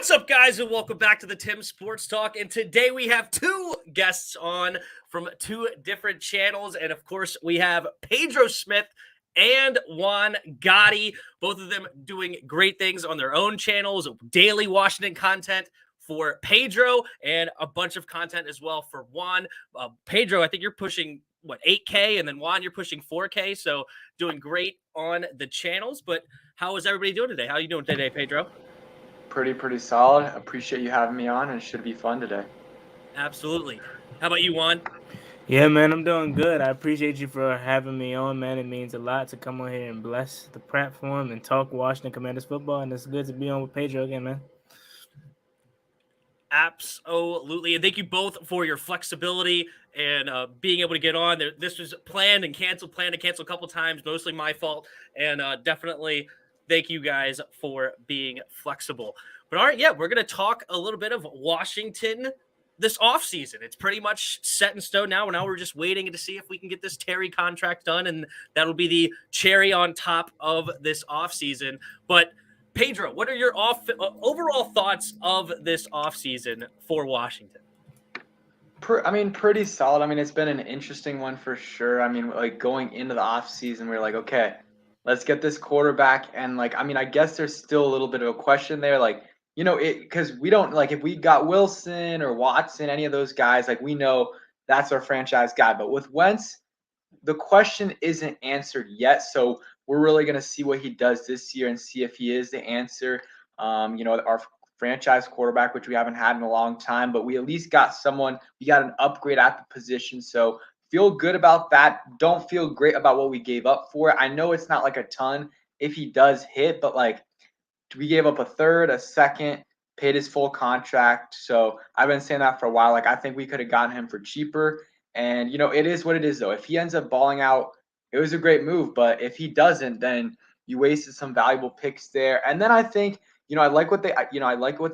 What's up, guys, and welcome back to the Tim Sports Talk. And today we have two guests on from two different channels. And of course, we have Pedro Schmith and Juan Gotti, both of them doing great things on their own channels, daily Washington content for Pedro, and a bunch of content as well for Juan. Pedro, I think you're pushing, 8K, and then Juan, you're pushing 4K, so doing great on the channels. But how is everybody doing today? How are you doing today, Pedro? Pretty solid. Appreciate you having me on, and it should be fun today. Absolutely. How about you, Juan? Yeah, man, I'm doing good. I appreciate you for having me on, man. It means a lot to come on here and bless the platform and talk Washington Commanders football, and it's good to be on with Pedro again, man. Absolutely. And thank you both for your flexibility and being able to get on. This was planned and canceled a couple times, mostly my fault. And definitely thank you guys for being flexible. But all right, yeah, we're going to talk a little bit of Washington this offseason. It's pretty much set in stone now. Now we're just waiting to see if we can get this Terry contract done, and that'll be the cherry on top of this offseason. But Pedro, what are your overall thoughts of this offseason for Washington? Pretty solid. It's been an interesting one for sure. Like going into the offseason, we're like, okay, let's get this quarterback. And I guess there's still a little bit of a question there. Because we don't, if we got Wilson or Watson, any of those guys, we know that's our franchise guy. But with Wentz, the question isn't answered yet. So we're really going to see what he does this year and see if he is the answer. Our franchise quarterback, which we haven't had in a long time, but we at least got someone, we got an upgrade at the position. So feel good about that. Don't feel great about what we gave up for it. I know it's not like a ton if he does hit, but we gave up a third, a second, paid his full contract. So I've been saying that for a while. I think we could have gotten him for cheaper. And, it is what it is, though. If he ends up balling out, it was a great move. But if he doesn't, then you wasted some valuable picks there. And then I think, I like what they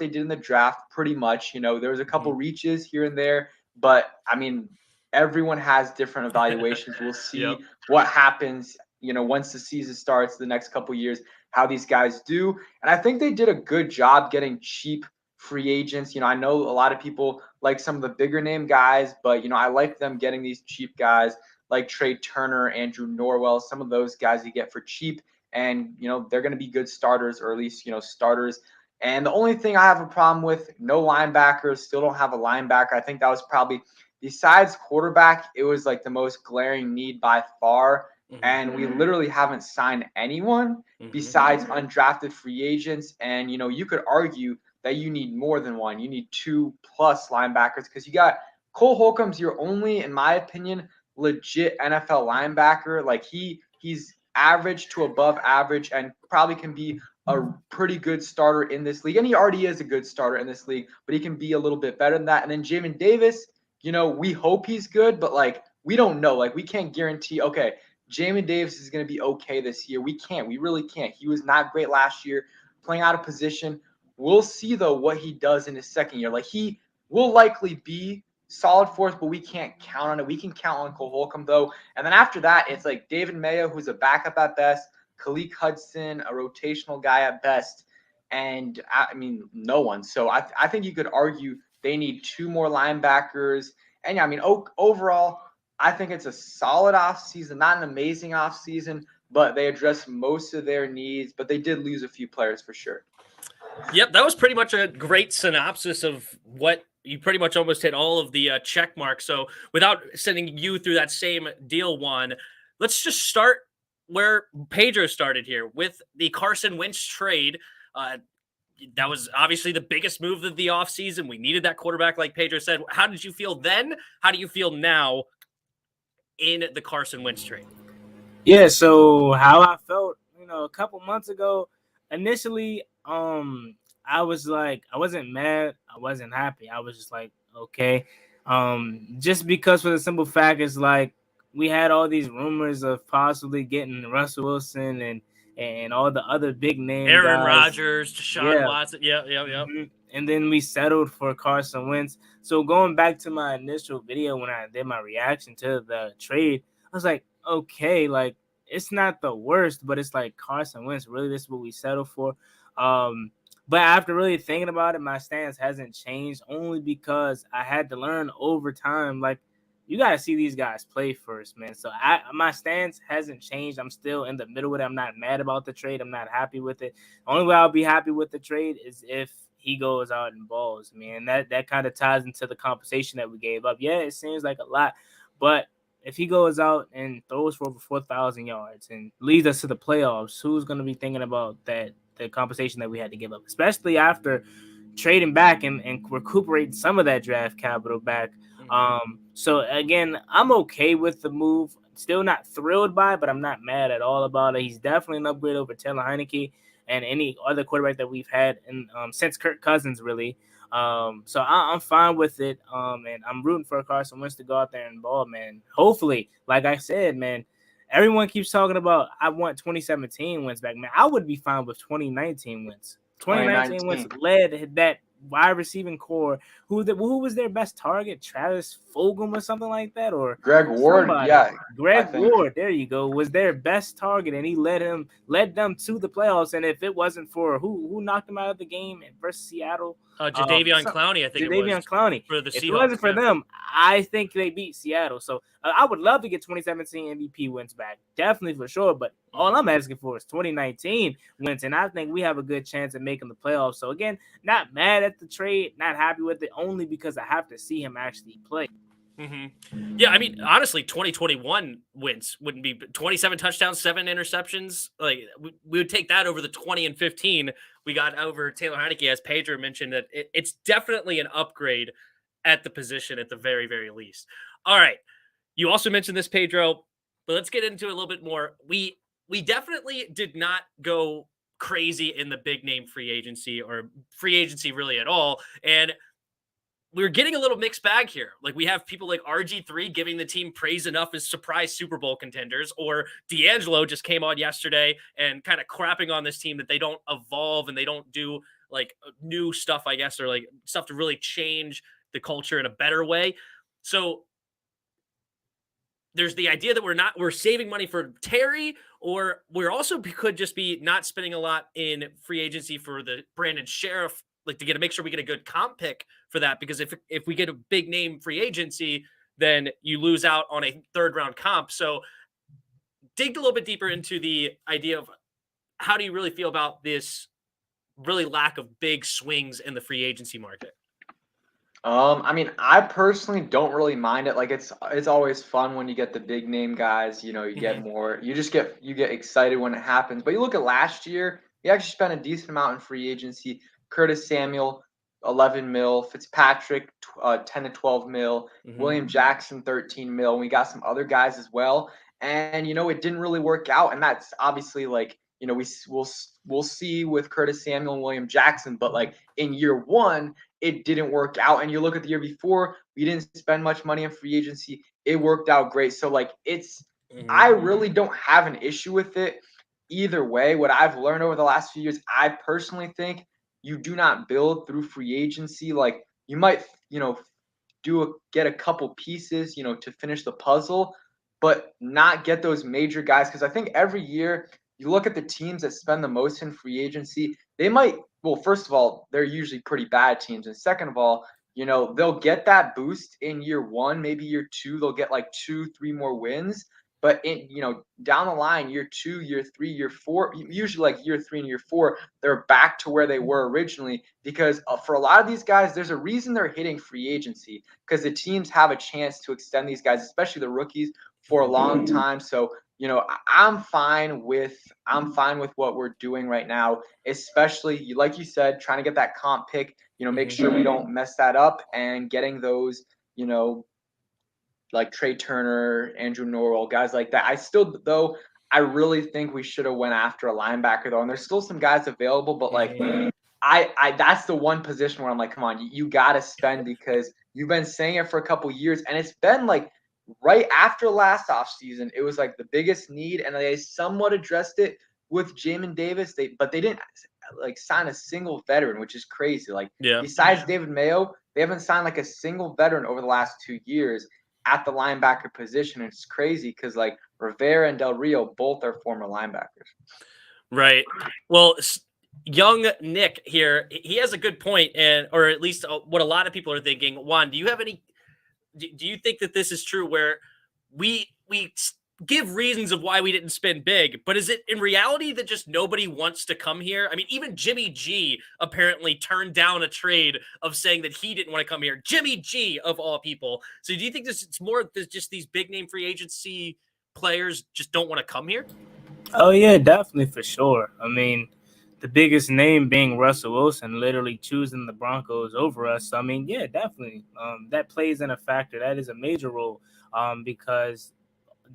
did in the draft pretty much. There was a couple reaches here and there. But, everyone has different evaluations. We'll see what happens, once the season starts the next couple years, how these guys do. And I think they did a good job getting cheap free agents. I know a lot of people like some of the bigger name guys, but, I like them getting these cheap guys like Trey Turner, Andrew Norwell, some of those guys you get for cheap. And, they're going to be good starters, or at least, starters. And the only thing I have a problem with, no linebackers, still don't have a linebacker. I think that was probably, besides quarterback, it was the most glaring need by far. And we literally haven't signed anyone besides undrafted free agents. And, you could argue that you need more than one. You need 2+ linebackers, because you got Cole Holcomb's your only, in my opinion, legit NFL linebacker. He's average to above average and probably can be a pretty good starter in this league. And he already is a good starter in this league, but he can be a little bit better than that. And then Jamin Davis, we hope he's good, but we don't know. We can't guarantee, okay, Jamin Davis is going to be okay this year. We can't. We really can't. He was not great last year, playing out of position. We'll see, though, what he does in his second year. He will likely be solid for us, but we can't count on it. We can count on Cole Holcomb, though. And then after that, it's David Mayo, who's a backup at best, Khaleke Hudson, a rotational guy at best, and, no one. So I think you could argue they need 2 more linebackers. And, overall, I think it's a solid offseason, not an amazing offseason, but they addressed most of their needs. But they did lose a few players for sure. Yep, that was pretty much a great synopsis of what you pretty much almost hit all of the check marks. So without sending you through that same deal, Juan, let's just start where Pedro started here with the Carson Wentz trade. That was obviously the biggest move of the offseason. We needed that quarterback, like Pedro said. How did you feel then? How do you feel now in the Carson Wentz trade? Yeah, so how I felt, a couple months ago, initially, I was I wasn't mad, I wasn't happy. I was just okay. Just because for the simple fact is we had all these rumors of possibly getting Russell Wilson and all the other big names. Aaron Rodgers, Deshaun Watson. Yeah. And then we settled for Carson Wentz. So going back to my initial video when I did my reaction to the trade, I was okay, it's not the worst, but it's Carson Wentz. Really, this is what we settled for. But after really thinking about it, my stance hasn't changed only because I had to learn over time. Like, you got to see these guys play first, man. So my stance hasn't changed. I'm still in the middle with it. I'm not mad about the trade. I'm not happy with it. The only way I'll be happy with the trade is if he goes out and balls, man. That kind of ties into the compensation that we gave up. Yeah, it seems like a lot, but if he goes out and throws for over 4,000 yards and leads us to the playoffs, who's going to be thinking about that, the compensation that we had to give up, especially after trading back and recuperating some of that draft capital back? So again, I'm okay with the move. Still not thrilled by it, but I'm not mad at all about it. He's definitely an upgrade over Taylor Heineke and any other quarterback that we've had since Kirk Cousins, really. So I'm fine with it. And I'm rooting for Carson Wentz to go out there and ball, man. Hopefully, like I said, man, everyone keeps talking about I want 2017 Wentz back, man. I would be fine with 2019 Wentz. 2019 Wentz led that wide receiving core. Who was their best target? Travis Fulgham or something like that, or Greg Ward? Somebody. Yeah, Greg Ward. There you go. Was their best target, and he led them to the playoffs. And if it wasn't for who knocked them out of the game versus Seattle, Jadeveon Clowney, I think Jadeveon Clowney. For the Seahawks, if it wasn't for them, I think they beat Seattle. So I would love to get 2017 MVP Wentz back, definitely for sure. But all I'm asking for is 2019 Wentz, and I think we have a good chance of making the playoffs. So again, not mad at the trade, not happy with it, only because I have to see him actually play. Yeah, I mean, honestly, 2021 Wentz wouldn't be 27 touchdowns, 7 interceptions. Like we would take that over the 20 and 15 we got over Taylor Heineke, as Pedro mentioned. That it's definitely an upgrade at the position at the very, very least. All right, you also mentioned this, Pedro, but let's get into it a little bit more. We definitely did not go crazy in the big name free agency or free agency really at all, and we're getting a little mixed bag here. Like we have people like RG3 giving the team praise enough as surprise Super Bowl contenders, or D'Angelo just came on yesterday and kind of crapping on this team that they don't evolve and they don't do like new stuff, I guess, or like stuff to really change the culture in a better way. So there's the idea that we're saving money for Terry, or we're also could just be not spending a lot in free agency for the Brandon Sheriff, like to make sure we get a good comp pick for that, because if we get a big name free agency, then you lose out on a 3rd round comp. So dig a little bit deeper into the idea of how do you really feel about this really lack of big swings in the free agency market? I mean, I personally don't really mind it. Like it's always fun when you get the big name guys, you get more, you get excited when it happens. But you look at last year, you actually spent a decent amount in free agency. Curtis Samuel, 11 mil, Fitzpatrick, 10 to 12 mil, William Jackson, 13 mil. We got some other guys as well. And, it didn't really work out. And that's obviously like, we'll see with Curtis Samuel and William Jackson, but like in year 1, it didn't work out. And you look at the year before, we didn't spend much money on free agency. It worked out great. So like I really don't have an issue with it either way. What I've learned over the last few years, I personally think you do not build through free agency. Like you might, get a couple pieces, to finish the puzzle, but not get those major guys. Because I think every year you look at the teams that spend the most in free agency, they might, well, first of all, they're usually pretty bad teams. And second of all, they'll get that boost in year 1, maybe year 2, they'll get like 2-3 more wins. But down the line, year 2, year 3, year 4, usually like year 3 and year 4, they're back to where they were originally. Because for a lot of these guys, there's a reason they're hitting free agency, because the teams have a chance to extend these guys, especially the rookies, for a long time. So I'm fine with what we're doing right now, especially like you said, trying to get that comp pick. Make sure we don't mess that up, and getting those like Trey Turner, Andrew Norwell, guys like that. I really think we should have went after a linebacker though, and there's still some guys available, but like I that's the one position where I'm like, come on, you got to spend, because you've been saying it for a couple years, and it's been like right after last offseason, it was like the biggest need, and they somewhat addressed it with Jamin Davis. But they didn't like sign a single veteran, which is crazy. Like besides David Mayo, they haven't signed like a single veteran over the last 2 years at the linebacker position. It's crazy because like Rivera and Del Rio both are former linebackers. Right. Well, young Nick here, he has a good point, or at least what a lot of people are thinking. Juan, do you have any? Do you think that this is true? Where we give reasons of why we didn't spend big, but is it in reality that just nobody wants to come here? I mean, even Jimmy G apparently turned down a trade of saying that he didn't want to come here. Jimmy G of all people. So do you think it's more just these big name free agency players just don't want to come here? Oh yeah, definitely for sure. I mean, the biggest name being Russell Wilson, literally choosing the Broncos over us. So, I mean, yeah, definitely. That plays in a factor. That is a major role. Because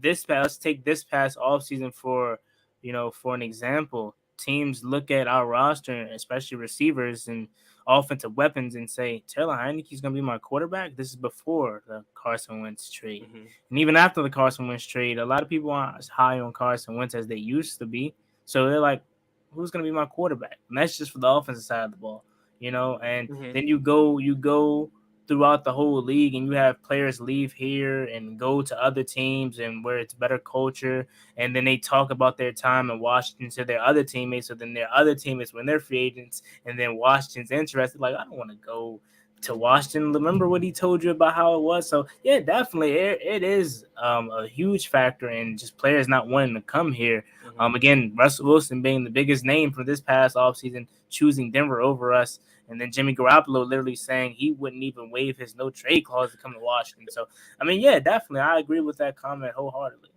let's take this past offseason for an example. Teams look at our roster, especially receivers and offensive weapons, and say, Taylor Heineke's going to be my quarterback. This is before the Carson Wentz trade. Mm-hmm. And even after the Carson Wentz trade, a lot of people aren't as high on Carson Wentz as they used to be. So they're like, who's going to be my quarterback? And that's just for the offensive side of the ball, and then you go throughout the whole league and you have players leave here and go to other teams and where it's better culture. And then they talk about their time in Washington to their other teammates. So then their other teammates, when they're free agents, and then Washington's interested, like, I don't want to go to Washington. Remember what he told you about how it was? So yeah, definitely it is a huge factor in just players not wanting to come here. Again, Russell Wilson being the biggest name for this past offseason, choosing Denver over us. And then Jimmy Garoppolo literally saying he wouldn't even waive his no trade clause to come to Washington. So, I mean, yeah, definitely. I agree with that comment wholeheartedly.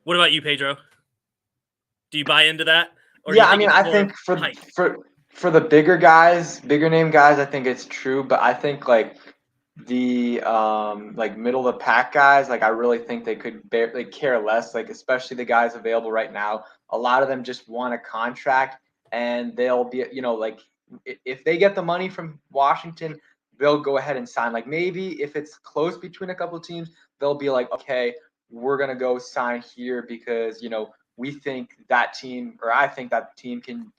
What about you, Pedro? Do you buy into that? Or yeah, I mean, I think for the bigger guys, bigger name guys, I think it's true. But I think like the like middle of the pack guys, like I really think they could barely care less. Like especially the guys available right now, a lot of them just want a contract, and they'll be like if they get the money from Washington, they'll go ahead and sign. Like maybe if it's close between a couple of teams, they'll be like, okay, we're gonna go sign here because we think that team, or I think that team can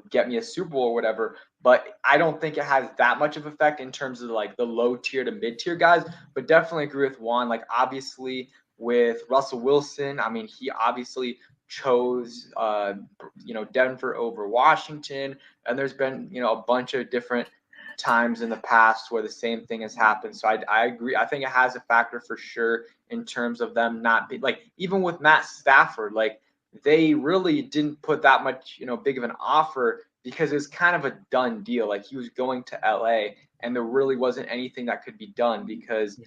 get me a Super Bowl or whatever. But I don't think it has that much of effect in terms of like the low tier to mid tier guys. But definitely agree with Juan. Like obviously with Russell Wilson, I mean he obviously chose Denver over Washington, and there's been a bunch of different times in the past where the same thing has happened. So I agree. I think it has a factor for sure in terms of them not be like, even with Matt Stafford, like they really didn't put that much big of an offer because it was kind of a done deal. Like he was going to LA and there really wasn't anything that could be done because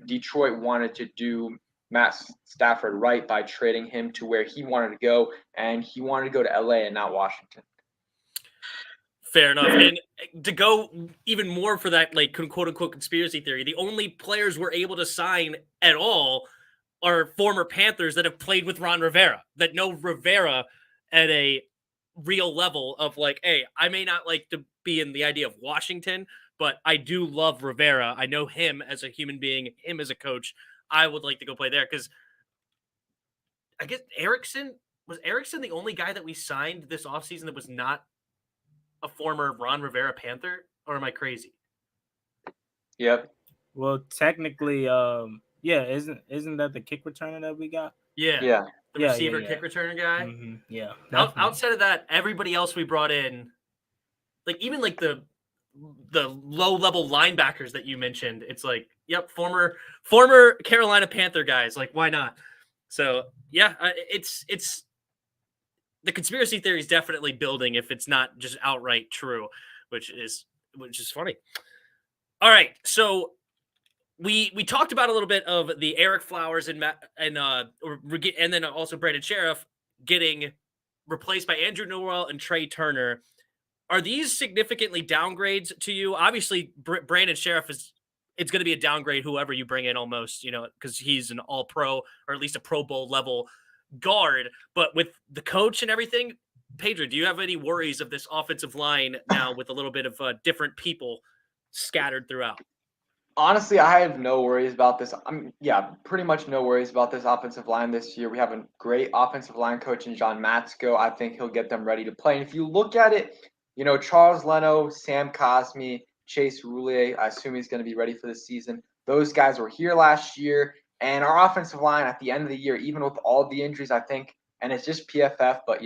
Detroit wanted to do Matt Stafford right by trading him to where he wanted to go, and he wanted to go to LA and not Washington. Fair enough. And to go even more for that, like, quote unquote conspiracy theory, the only players we're able to sign at all are former Panthers that have played with Ron Rivera, that know Rivera at a real level of like, hey, I may not like to be in the idea of Washington, but I do love Rivera. I know him as a human being, him as a coach. I would like to go play there because I guess was Erickson the only guy that we signed this offseason that was not a former Ron Rivera Panther, or am I crazy? Yep. Well, technically, yeah, isn't that the kick returner that we got? Yeah. The receiver kick returner guy. Mm-hmm. Yeah. Outside of that, everybody else we brought in, like even like the low level linebackers that you mentioned, it's like, yep, former Carolina Panther guys. Like, why not? So yeah, it's the conspiracy theory is definitely building if it's not just outright true, which is funny. All right, so we talked about a little bit of the Eric Flowers and then also Brandon Sheriff getting replaced by Andrew Norwell and Trey Turner. Are these significantly downgrades to you? Obviously, Brandon Sheriff it's going to be a downgrade whoever you bring in almost, because he's an all-pro or at least a Pro Bowl level guard. But with the coach and everything, Pedro, do you have any worries of this offensive line now with a little bit of different people scattered throughout? Honestly, I have no worries about this. Pretty much no worries about this offensive line this year. We have a great offensive line coach in John Matsko. I think he'll get them ready to play. And if you look at it, Charles Leno, Sam Cosmi, Chase Roullier, I assume he's going to be ready for the season. Those guys were here last year. And our offensive line at the end of the year, even with all the injuries, I think, and it's just PFF, but,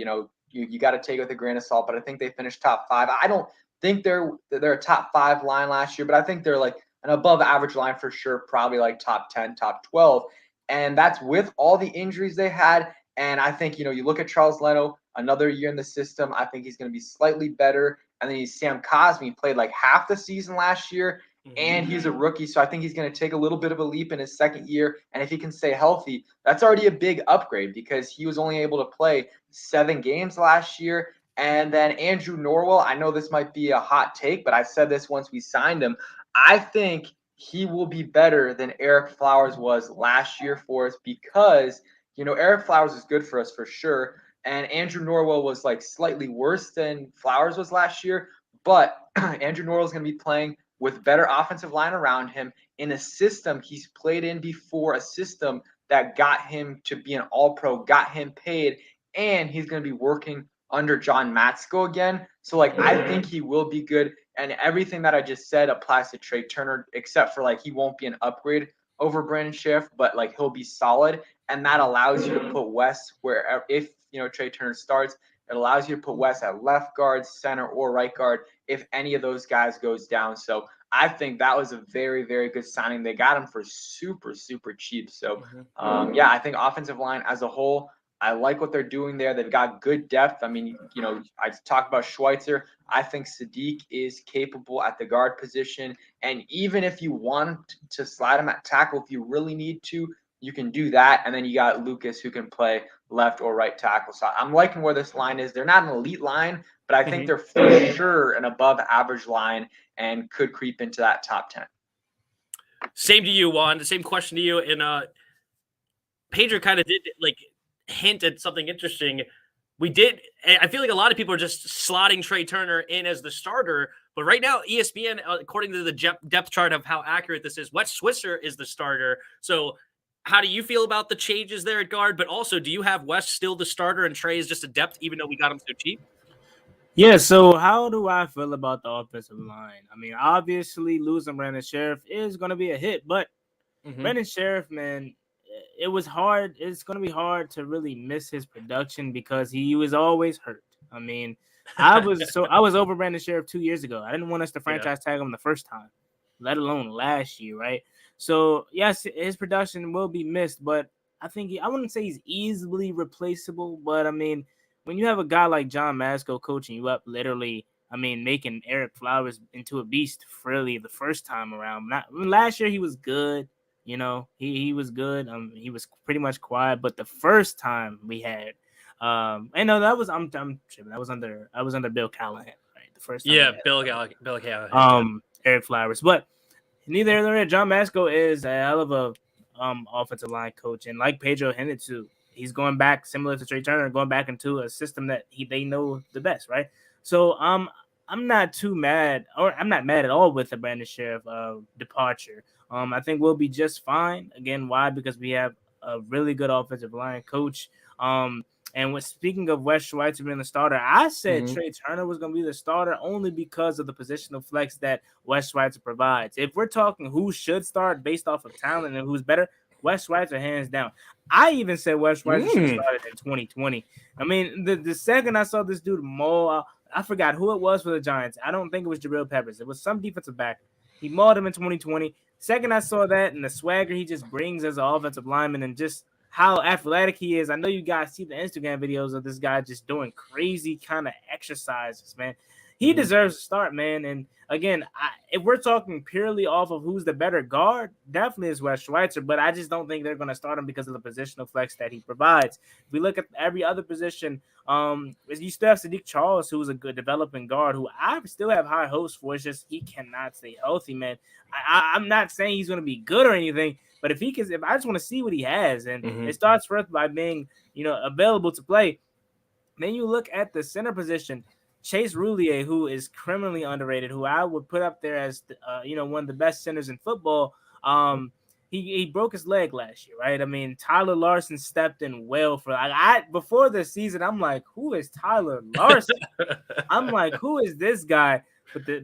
you got to take it with a grain of salt. But I think they finished top 5. I don't think they're a top 5 line last year, but I think they're like an above average line for sure, probably like top 10, top 12. And that's with all the injuries they had. And I think, you look at Charles Leno, another year in the system. I think he's going to be slightly better. And then he's Sam Cosmi, played like half the season last year, and he's a rookie. So I think he's going to take a little bit of a leap in his second year. And if he can stay healthy, that's already a big upgrade because he was only able to play 7 games last year. And then Andrew Norwell, I know this might be a hot take, but I said this once we signed him. I think he will be better than Eric Flowers was last year for us because, Eric Flowers is good for us for sure. And Andrew Norwell was like slightly worse than Flowers was last year. But Andrew Norwell is going to be playing with better offensive line around him in a system he's played in before, a system that got him to be an all-pro, got him paid, and he's going to be working under John Matsko again. So, I think he will be good. And everything that I just said applies to Trey Turner, except for, he won't be an upgrade over Brandon Scherff, but, he'll be solid. And that allows you to put Wes where if, Trey Turner starts, it allows you to put Wes at left guard, center, or right guard if any of those guys goes down. So I think that was a very, very good signing. They got him for super, super cheap. So, I think offensive line as a whole, I like what they're doing there. They've got good depth. I mean, I talk about Schweitzer. I think Sadiq is capable at the guard position. And even if you want to slide him at tackle, if you really need to, you can do that. And then you got Lucas who can play left or right tackle. So I'm liking where this line is. They're not an elite line, but I think they're for sure an above average line and could creep into that top 10. Same to you, Juan. The same question to you. And Pedro kind of did hint at something interesting. I feel like a lot of people are just slotting Trey Turner in as the starter, but right now ESPN, according to the depth chart of how accurate this is, Wes Schweitzer is the starter. So how do you feel about the changes there at guard? But also, do you have Wes still the starter and Trey is just a depth, even though we got him so cheap? Yeah, so how do I feel about the offensive line? I mean, obviously losing Brandon Scherff is going to be a hit, but Brandon Scherff, man, it was hard. It's going to be hard to really miss his production because he was always hurt. I mean, I was over Brandon Scherff 2 years ago. I didn't want us to franchise tag him the first time, let alone last year, right? So, yes, his production will be missed, but I wouldn't say he's easily replaceable, but I mean, when you have a guy like John Matsko coaching you up, literally, I mean, making Eric Flowers into a beast really the first time around. Last year he was good, he was good. He was pretty much quiet, but the first time we had, I know that was I'm tripping. I was under Bill Callahan, right? The first time. Bill Callahan. Eric Flowers, but neither here nor there. John Matsko is a hell of a offensive line coach, and like Pedro hinted to, he's going back similar to Trey Turner, going back into a system that they know the best, right? So I'm not too mad, or I'm not mad at all with the Brandon Scherff departure. I think we'll be just fine. Again, why? Because we have a really good offensive line coach. And speaking of Wes Schweitzer being the starter, I said Trey Turner was going to be the starter only because of the positional flex that Wes Schweitzer provides. If we're talking who should start based off of talent and who's better, Wes Schweitzer, hands down. I even said Wes Schweitzer should have started in 2020. I mean, the second I saw this dude maul, I forgot who it was for the Giants. I don't think it was Jabril Peppers. It was some defensive back. He mauled him in 2020. Second I saw that and the swagger he just brings as an offensive lineman and just how athletic he is. I know you guys see the Instagram videos of this guy just doing crazy kind of exercises, man. He deserves to start, man. And again, if we're talking purely off of who's the better guard, definitely is Wes Schweitzer, but I just don't think they're going to start him because of the positional flex that he provides. If we look at every other position, you still have Sadiq Charles, who's a good developing guard, who I still have high hopes for. It's just he cannot stay healthy, man. I'm not saying he's going to be good or anything, but if I just want to see what he has, and it starts first by being, available to play. Then you look at the center position. Chase Roulier, who is criminally underrated, who I would put up there as one of the best centers in football. He broke his leg last year, right? I mean, Tyler Larson stepped in well for before the season. I'm like, who is Tyler Larson? I'm like, who is this guy?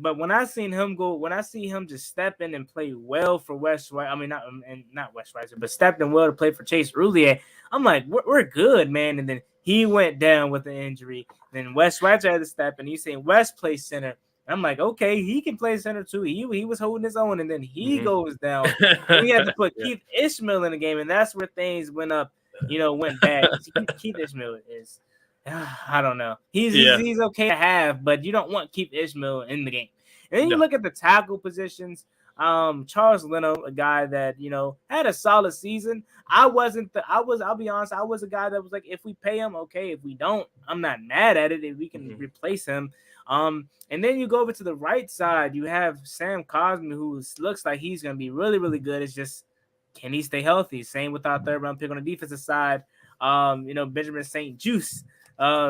But when I see him just step in and play well for West, I mean not West Schweitzer, but stepped in well to play for Chase Roulier, I'm like, we're good, man. And then He went down with the injury. Then Wes Schweitzer had to step, and he's saying Wes plays center. I'm like, okay, he can play center too. He was holding his own, and then he goes down. And we had to put Keith Ishmael in the game, and that's where things went bad. Keith Ishmael is, I don't know. He's okay to have, but you don't want Keith Ishmael in the game. And then you look at the tackle positions. Charles Leno, a guy that had a solid season. I'll be honest, I was a guy that was like, if we pay him, okay. If we don't, I'm not mad at it if we can replace him. And then you go over to the right side, you have Sam Cosmi, who looks like he's gonna be really, really good. It's just, can he stay healthy? Same with our third round pick on the defensive side. Benjamin St. Juice.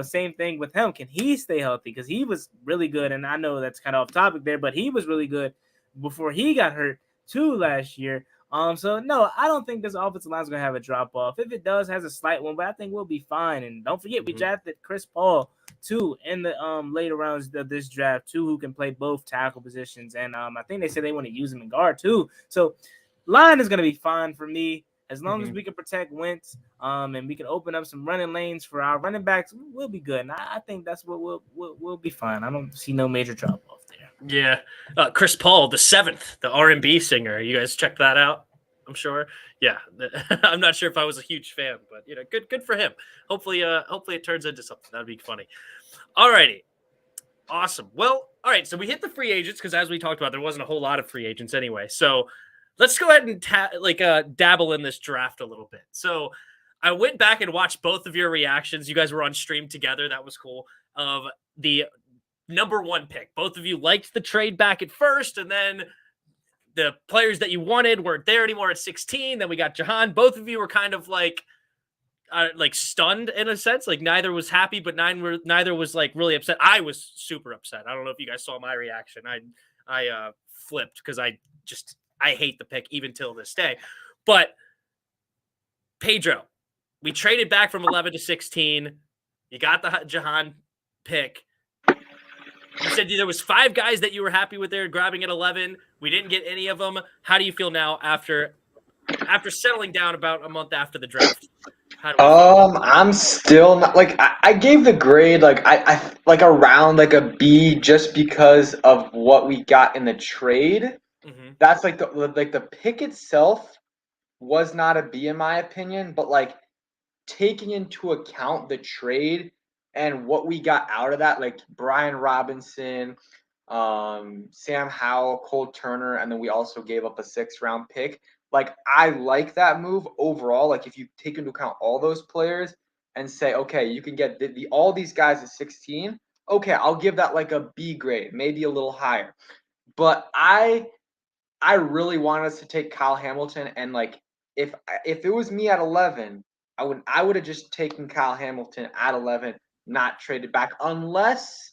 Same thing with him. Can he stay healthy? Because he was really good, and I know that's kind of off topic there, but he was really good before he got hurt too last year. So no, I don't think this offensive line is gonna have a drop off. If it does, has a slight one, but I think we'll be fine. And don't forget, we drafted Chris Paul too in the later rounds of this draft too, who can play both tackle positions. And I think they said they want to use him in guard too. So line is gonna be fine for me. As long as we can protect Wentz, and we can open up some running lanes for our running backs, we'll be good. And I think that's what we'll be fine. I don't see no major drop off there. Yeah, Chris Paul, the 7th, the R&B singer. You guys checked that out? I'm sure. Yeah, I'm not sure if I was a huge fan, but good for him. Hopefully it turns into something. That'd be funny. All righty, awesome. Well, all right. So we hit the free agents because, as we talked about, there wasn't a whole lot of free agents anyway. So let's go ahead and dabble in this draft a little bit. So I went back and watched both of your reactions. You guys were on stream together. That was cool. Of the number 1 pick. Both of you liked the trade back at first, and then the players that you wanted weren't there anymore at 16. Then we got Jahan. Both of you were kind of like stunned in a sense. Like neither was happy, but neither was like really upset. I was super upset. I don't know if you guys saw my reaction. I flipped because I hate the pick even till this day. But Pedro, we traded back from 11 to 16. You got the Jahan pick. You said there was 5 guys that you were happy with there grabbing at 11. We didn't get any of them. How do you feel now after settling down about a month after the draft? I'm still not like I gave the grade I like around like a B just because of what we got in the trade. That's like the pick itself was not a B in my opinion, but like taking into account the trade and what we got out of that, like Brian Robinson, Sam Howell, Cole Turner, and then we also gave up a 6th round pick. Like I like that move overall. Like if you take into account all those players and say, okay, you can get all these guys at 16. Okay, I'll give that like a B grade, maybe a little higher. But I really wanted us to take Kyle Hamilton, and like if it was me at 11, I would have just taken Kyle Hamilton at 11, not traded back, unless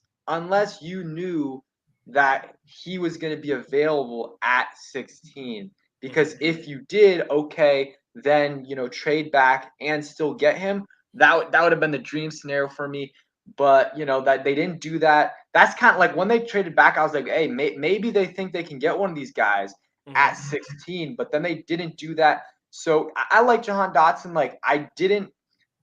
you knew that he was going to be available at 16. Because if you did, okay, then trade back and still get him. That would have been the dream scenario for me. But that they didn't do that. That's kind of like when they traded back, I was like, hey, maybe they think they can get one of these guys at 16. But then they didn't do that. So I like Jahan Dotson. Like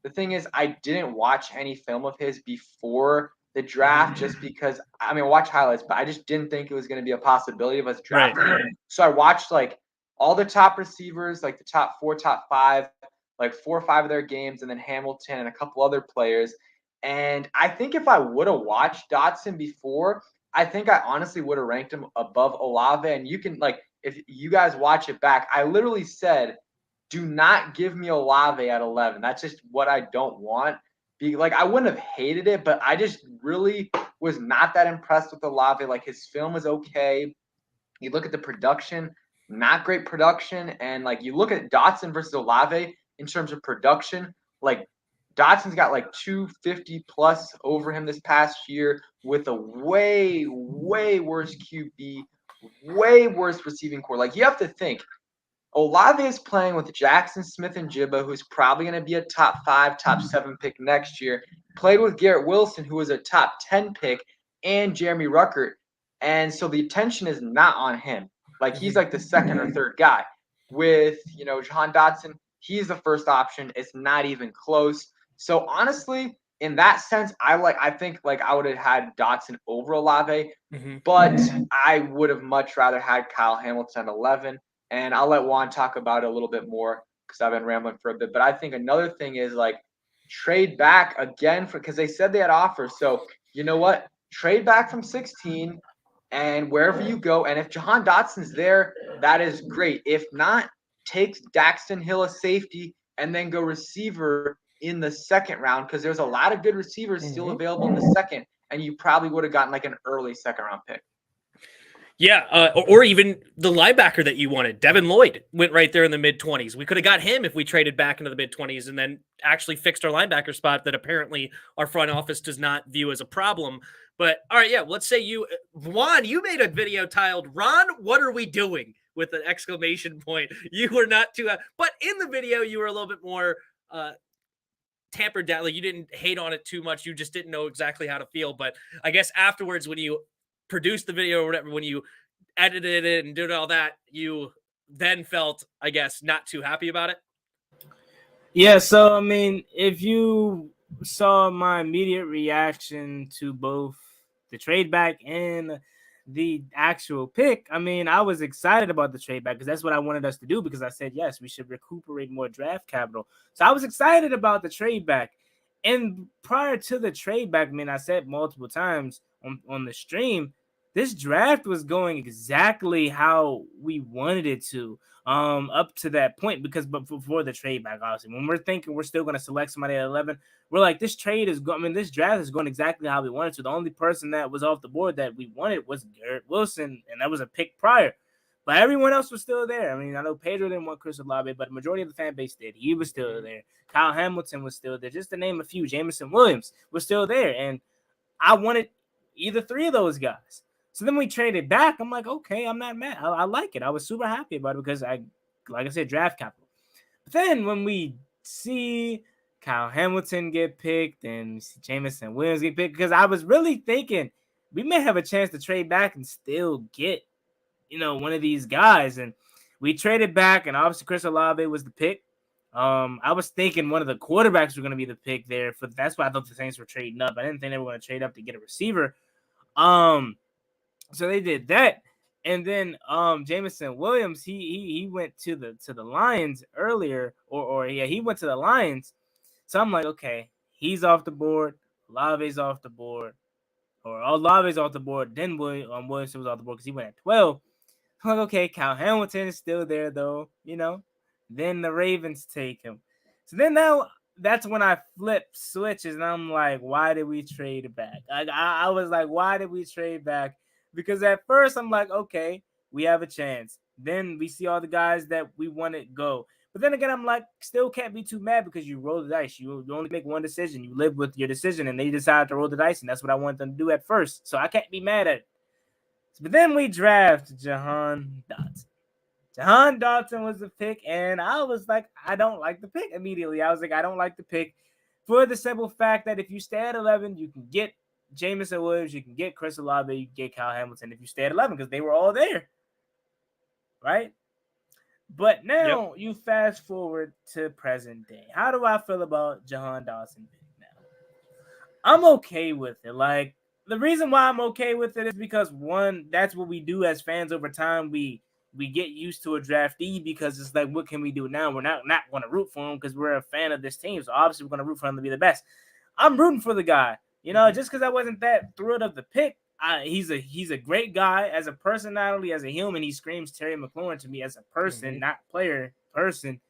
the thing is, I didn't watch any film of his before the draft just because, I mean, I watched highlights, but I just didn't think it was going to be a possibility of us drafting him. So I watched like all the top receivers, like the top 4, top 5, like 4 or 5 of their games, and then Hamilton and a couple other players. And I think if I would have watched Dotson before, I think I honestly would have ranked him above Olave. And you can, like, if you guys watch it back, I literally said, do not give me Olave at 11. That's just what I don't want. Like, I wouldn't have hated it, but I just really was not that impressed with Olave. Like, his film was okay. You look at the production, not great production. And, like, you look at Dotson versus Olave in terms of production, like, Dotson's got like 250 plus over him this past year with a way, way worse QB, way worse receiving core. Like, you have to think, Olave is playing with Jackson Smith and Jibba, who's probably going to be a top 5, top 7 pick next year. Played with Garrett Wilson, who was a top 10 pick, and Jeremy Ruckert. And so the attention is not on him. Like, he's like the second or third guy. With, Jahan Dotson, he's the first option. It's not even close. So honestly, in that sense, I think like I would have had Dotson over Olave, but I would have much rather had Kyle Hamilton at 11. And I'll let Juan talk about it a little bit more because I've been rambling for a bit. But I think another thing is like trade back again because they said they had offers. So you know what? Trade back from 16 and wherever you go. And if Jahan Dotson's there, that is great. If not, take Daxton Hill a safety and then go receiver in the second round because there's a lot of good receivers still available in the second, and you probably would have gotten like an early second round pick. Yeah, or even the linebacker that you wanted, Devin Lloyd, went right there in the mid-20s. We could have got him if we traded back into the mid-20s and then actually fixed our linebacker spot that apparently our front office does not view as a problem. But all right, yeah, let's say Juan, you made a video titled, Ron, what are we doing? With an exclamation point. You were not too, but in the video, you were a little bit more tampered down. Like you didn't hate on it too much. You just didn't know exactly how to feel. But I guess afterwards, when you produced the video or whatever, when you edited it and did all that, you then felt, I guess, not too happy about it. Yeah. So, I mean, if you saw my immediate reaction to both the trade back and the actual pick, I mean, I was excited about the trade back because that's what I wanted us to do because I said, yes, we should recuperate more draft capital. So I was excited about the trade back. And prior to the trade back, I mean, I said multiple times on the stream, this draft was going exactly how we wanted it to up to that point because but before the trade back, obviously, when we're thinking we're still going to select somebody at 11, we're like, this trade is going, I mean, this draft is going exactly how we wanted to. The only person that was off the board that we wanted was Garrett Wilson, and that was a pick prior. But everyone else was still there. I mean, I know Pedro didn't want Chris Olave, but the majority of the fan base did. He was still there. Kyle Hamilton was still there. Just to name a few, Jameson Williams was still there. And I wanted either three of those guys. So then we traded back. I'm like, okay, I'm not mad. I like it. I was super happy about it because like I said, draft capital. But then when we see Kyle Hamilton get picked and Jameson Williams get picked, because I was really thinking we may have a chance to trade back and still get, one of these guys. And we traded back, and obviously Chris Olave was the pick. I was thinking one of the quarterbacks were going to be the pick there. That's why I thought the Saints were trading up. I didn't think they were going to trade up to get a receiver. So they did that. And then Jameson Williams, he went to the Lions earlier, he went to the Lions. So I'm like, okay, he's off the board. Olave's off the board. Or Olave's off the board. Then Williamson was off the board because he went at 12. I'm like, okay, Kyle Hamilton is still there, though, Then the Ravens take him. So then now that's when I flip switches, and I'm like, why did we trade back? I was like, why did we trade back? Because at first I'm like, okay, we have a chance. Then we see all the guys that we want to go. But then again, I'm like, still can't be too mad because you roll the dice. You only make one decision. You live with your decision, and they decided to roll the dice, and that's what I wanted them to do at first. So I can't be mad at it. But then we draft Jahan Dotson. Jahan Dotson was the pick, and I was like, I don't like the pick immediately. I was like, I don't like the pick for the simple fact that if you stay at 11, you can get Jameson Williams, you can get Chris Olave, you can get Kyle Hamilton if you stay at 11 because they were all there, right? But now you fast forward to present day. How do I feel about Jahan Dotson pick now? I'm okay with it. Like, the reason why I'm okay with it is because, one, that's what we do as fans over time. We get used to a draftee because it's like, what can we do now? We're not going to root for him because we're a fan of this team. So obviously we're going to root for him to be the best. I'm rooting for the guy. Just because I wasn't that thrilled of the pick, he's a great guy as a personality, as a human. He screams Terry McLaurin to me as a person, not player, person.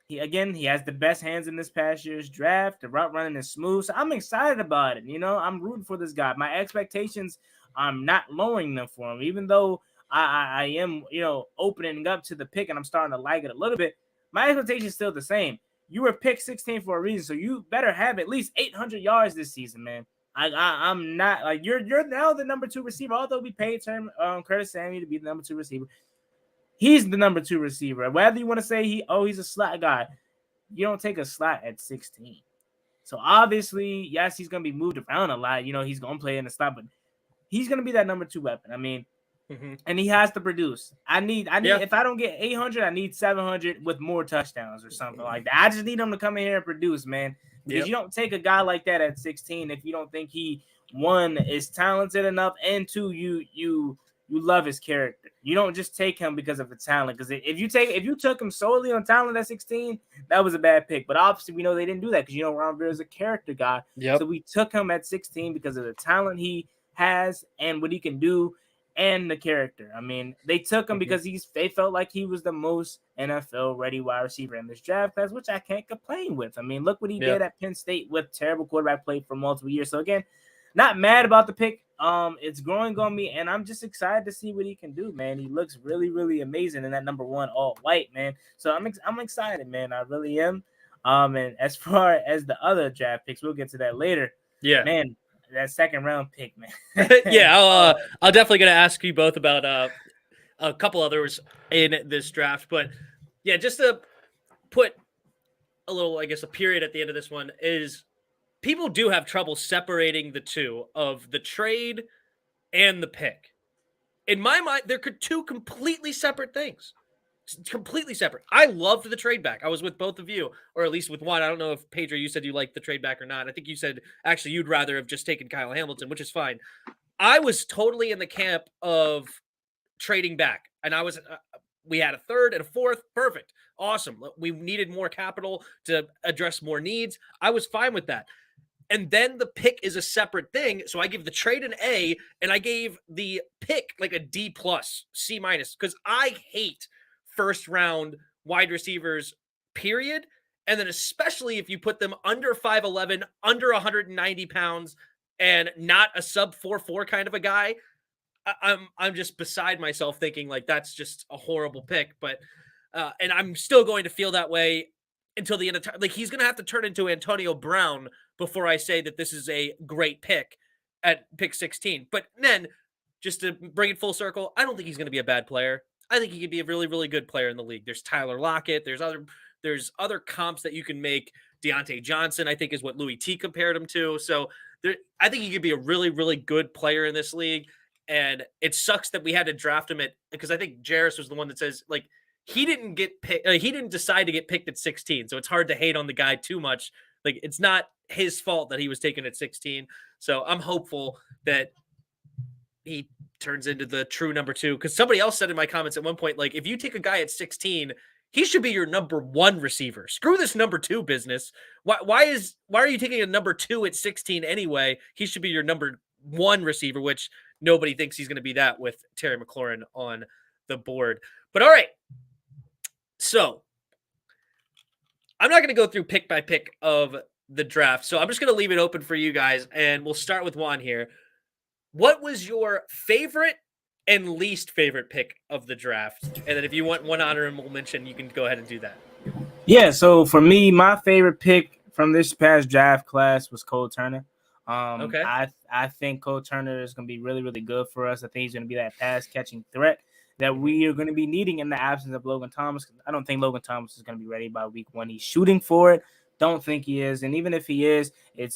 He has the best hands in this past year's draft. The route running is smooth. So I'm excited about it. I'm rooting for this guy. My expectations, I'm not lowering them for him, even though I am, opening up to the pick and I'm starting to like it a little bit. My expectation is still the same. You were picked 16 for a reason, so you better have at least 800 yards this season, man. I'm not like you're now the number 2 receiver. Although we paid Curtis Samuel to be the number 2 receiver, he's the number 2 receiver. Whether you want to say he's a slot guy, you don't take a slot at 16. So obviously, yes, he's gonna be moved around a lot. He's gonna play in the slot, but he's gonna be that number 2 weapon. I mean, and he has to produce. I need. Yeah. If I don't get 800, I need 700 with more touchdowns or something like that. I just need him to come in here and produce, man. Because you don't take a guy like that at 16 if you don't think he, one, is talented enough, and two, you love his character. You don't just take him because of the talent. Because if you took him solely on talent at 16, that was a bad pick. But obviously we know they didn't do that because Ron Rivera is a character guy. Yep. So we took him at 16 because of the talent he has and what he can do and the character. I mean, they took him because they felt like he was the most NFL ready wide receiver in this draft class, which I can't complain with. I mean, look what he did at Penn State with terrible quarterback play for multiple years. So again, not mad about the pick. It's growing on me, and I'm just excited to see what he can do, man. He looks really, really amazing in that number 1 all white, man. So I'm excited, man. I really am. And as far as the other draft picks, we'll get to that later. Yeah, man, that second round pick, man. Yeah, I'll definitely gonna ask you both about a couple others in this draft, but yeah, just to put a little, I guess, a period at the end of this one is. People do have trouble separating the two of the trade and the pick. In my mind, they're two completely separate things. Completely separate. I loved the trade back. I was with both of you, or at least with Juan. I don't know if Pedro, you said you liked the trade back or not. I think you said actually you'd rather have just taken Kyle Hamilton, which is fine. I was totally in the camp of trading back, and I was. We had a third and a fourth. Perfect. Awesome. We needed more capital to address more needs. I was fine with that. And then the pick is a separate thing. So I give the trade an A, and I gave the pick like a D+, C-, because I hate first round wide receivers, period. And then especially if you put them under 5'11", under 190 pounds, and not a sub 4.4 kind of a guy. I'm just beside myself thinking like that's just a horrible pick. But and I'm still going to feel that way until the end of time. Like he's going to have to turn into Antonio Brown before I say that this is a great pick at pick 16. But then, just to bring it full circle, I don't think he's going to be a bad player. I think he could be a really, really good player in the league. There's Tyler Lockett. There's other comps that you can make. Deontay Johnson, I think, is what Louis T compared him to. So I think he could be a really, really good player in this league. And it sucks that we had to draft him because I think Jarris was the one that says like he didn't get picked. He didn't decide to get picked at 16. So it's hard to hate on the guy too much. Like it's not his fault that he was taken at 16. So I'm hopeful that he turns into the true number 2. Because somebody else said in my comments at one point, like if you take a guy at 16, he should be your number 1 receiver. Screw this number 2 business. Why are you taking a number 2 at 16 anyway? He should be your number 1 receiver, which nobody thinks he's going to be that with Terry McLaurin on the board. But all right. So I'm not going to go through pick by pick of the draft. So I'm just going to leave it open for you guys. And we'll start with Juan here. What was your favorite and least favorite pick of the draft? And then if you want one honorable mention, you can go ahead and do that. Yeah. So for me, my favorite pick from this past draft class was Cole Turner. Okay. I think Cole Turner is going to be really, really good for us. I think he's going to be that pass catching threat that we are going to be needing in the absence of Logan Thomas. I don't think Logan Thomas is going to be ready by week 1. He's shooting for it. Don't think he is. And even if he is,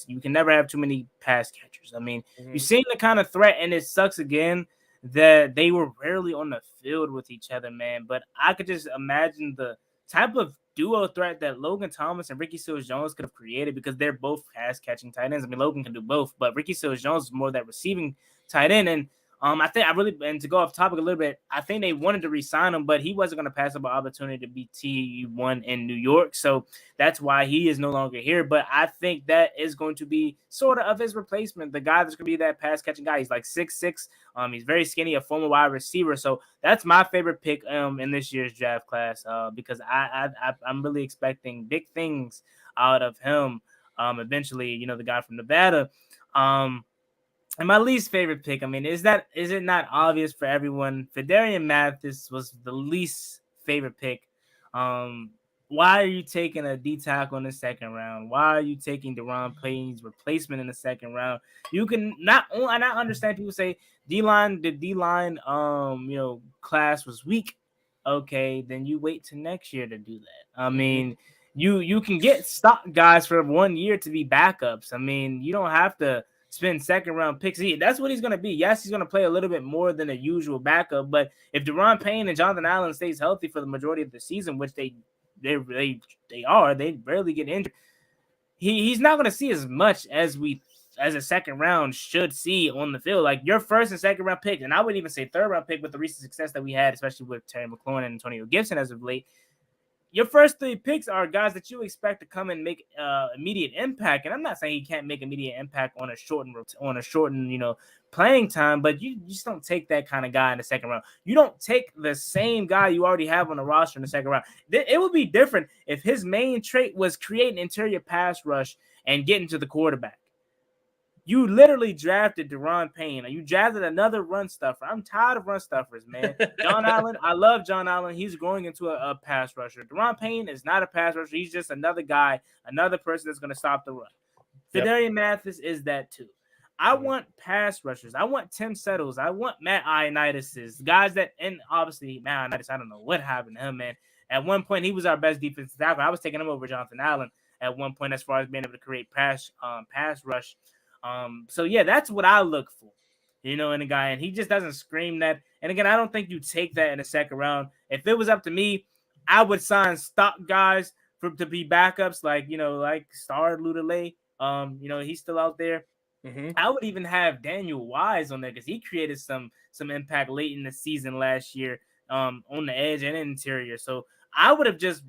you can never have too many pass catchers. I mean, you've seen the kind of threat, and it sucks again that they were rarely on the field with each other, man. But I could just imagine the type of duo threat that Logan Thomas and Ricky Seals-Jones could have created because they're both pass-catching tight ends. I mean, Logan can do both, but Ricky Seals-Jones is more that receiving tight end. And and to go off topic a little bit, I think they wanted to re-sign him, but he wasn't going to pass up an opportunity to be T1 in New York. So that's why he is no longer here. But I think that is going to be sort of his replacement, the guy that's going to be that pass-catching guy. He's like 6'6". He's very skinny, a former wide receiver. So that's my favorite pick in this year's draft class because I'm really expecting big things out of him eventually, the guy from Nevada. And my least favorite pick, I mean, is it not obvious for everyone? Fedarian Mathis was the least favorite pick. Why are you taking a D-tackle in the second round? Why are you taking Deron Payne's replacement in the second round? You can not understand people say the D-line class was weak. Okay, then you wait till next year to do that. I mean, you can get stock guys for 1 year to be backups. I mean, you don't have to spend second round picks. That's what he's going to be. Yes, he's going to play a little bit more than a usual backup, but if Deron Payne and Jonathan Allen stays healthy for the majority of the season, which they rarely get injured. He's not going to see as much as a second round should see on the field. Like your first and second round pick, and I wouldn't even say third round pick with the recent success that we had, especially with Terry McLaurin and Antonio Gibson as of late. Your first three picks are guys that you expect to come and make immediate impact. And I'm not saying he can't make immediate impact on a shortened, playing time, but you just don't take that kind of guy in the second round. You don't take the same guy you already have on the roster in the second round. It would be different if his main trait was creating interior pass rush and getting to the quarterback. You literally drafted Deron Payne. You drafted another run stuffer. I'm tired of run stuffers, man. John Allen, I love John Allen. He's growing into a pass rusher. Deron Payne is not a pass rusher. He's just another guy, another person that's going to stop the run. Yep. Fidarian Mathis is that too. I want pass rushers. I want Tim Settles. I want Matt Ioannidis. Guys that, and obviously Matt Ioannidis, I don't know what happened to him, man. At one point, he was our best defensive tackle. I was taking him over Jonathan Allen at one point as far as being able to create pass rush. So yeah, that's what I look for, in a guy, and he just doesn't scream that. And again, I don't think you take that in the second round. If it was up to me, I would sign stock guys to be backups, like Star Ludale. He's still out there. Mm-hmm. I would even have Daniel Wise on there because he created some impact late in the season last year, on the edge and interior. So I would have just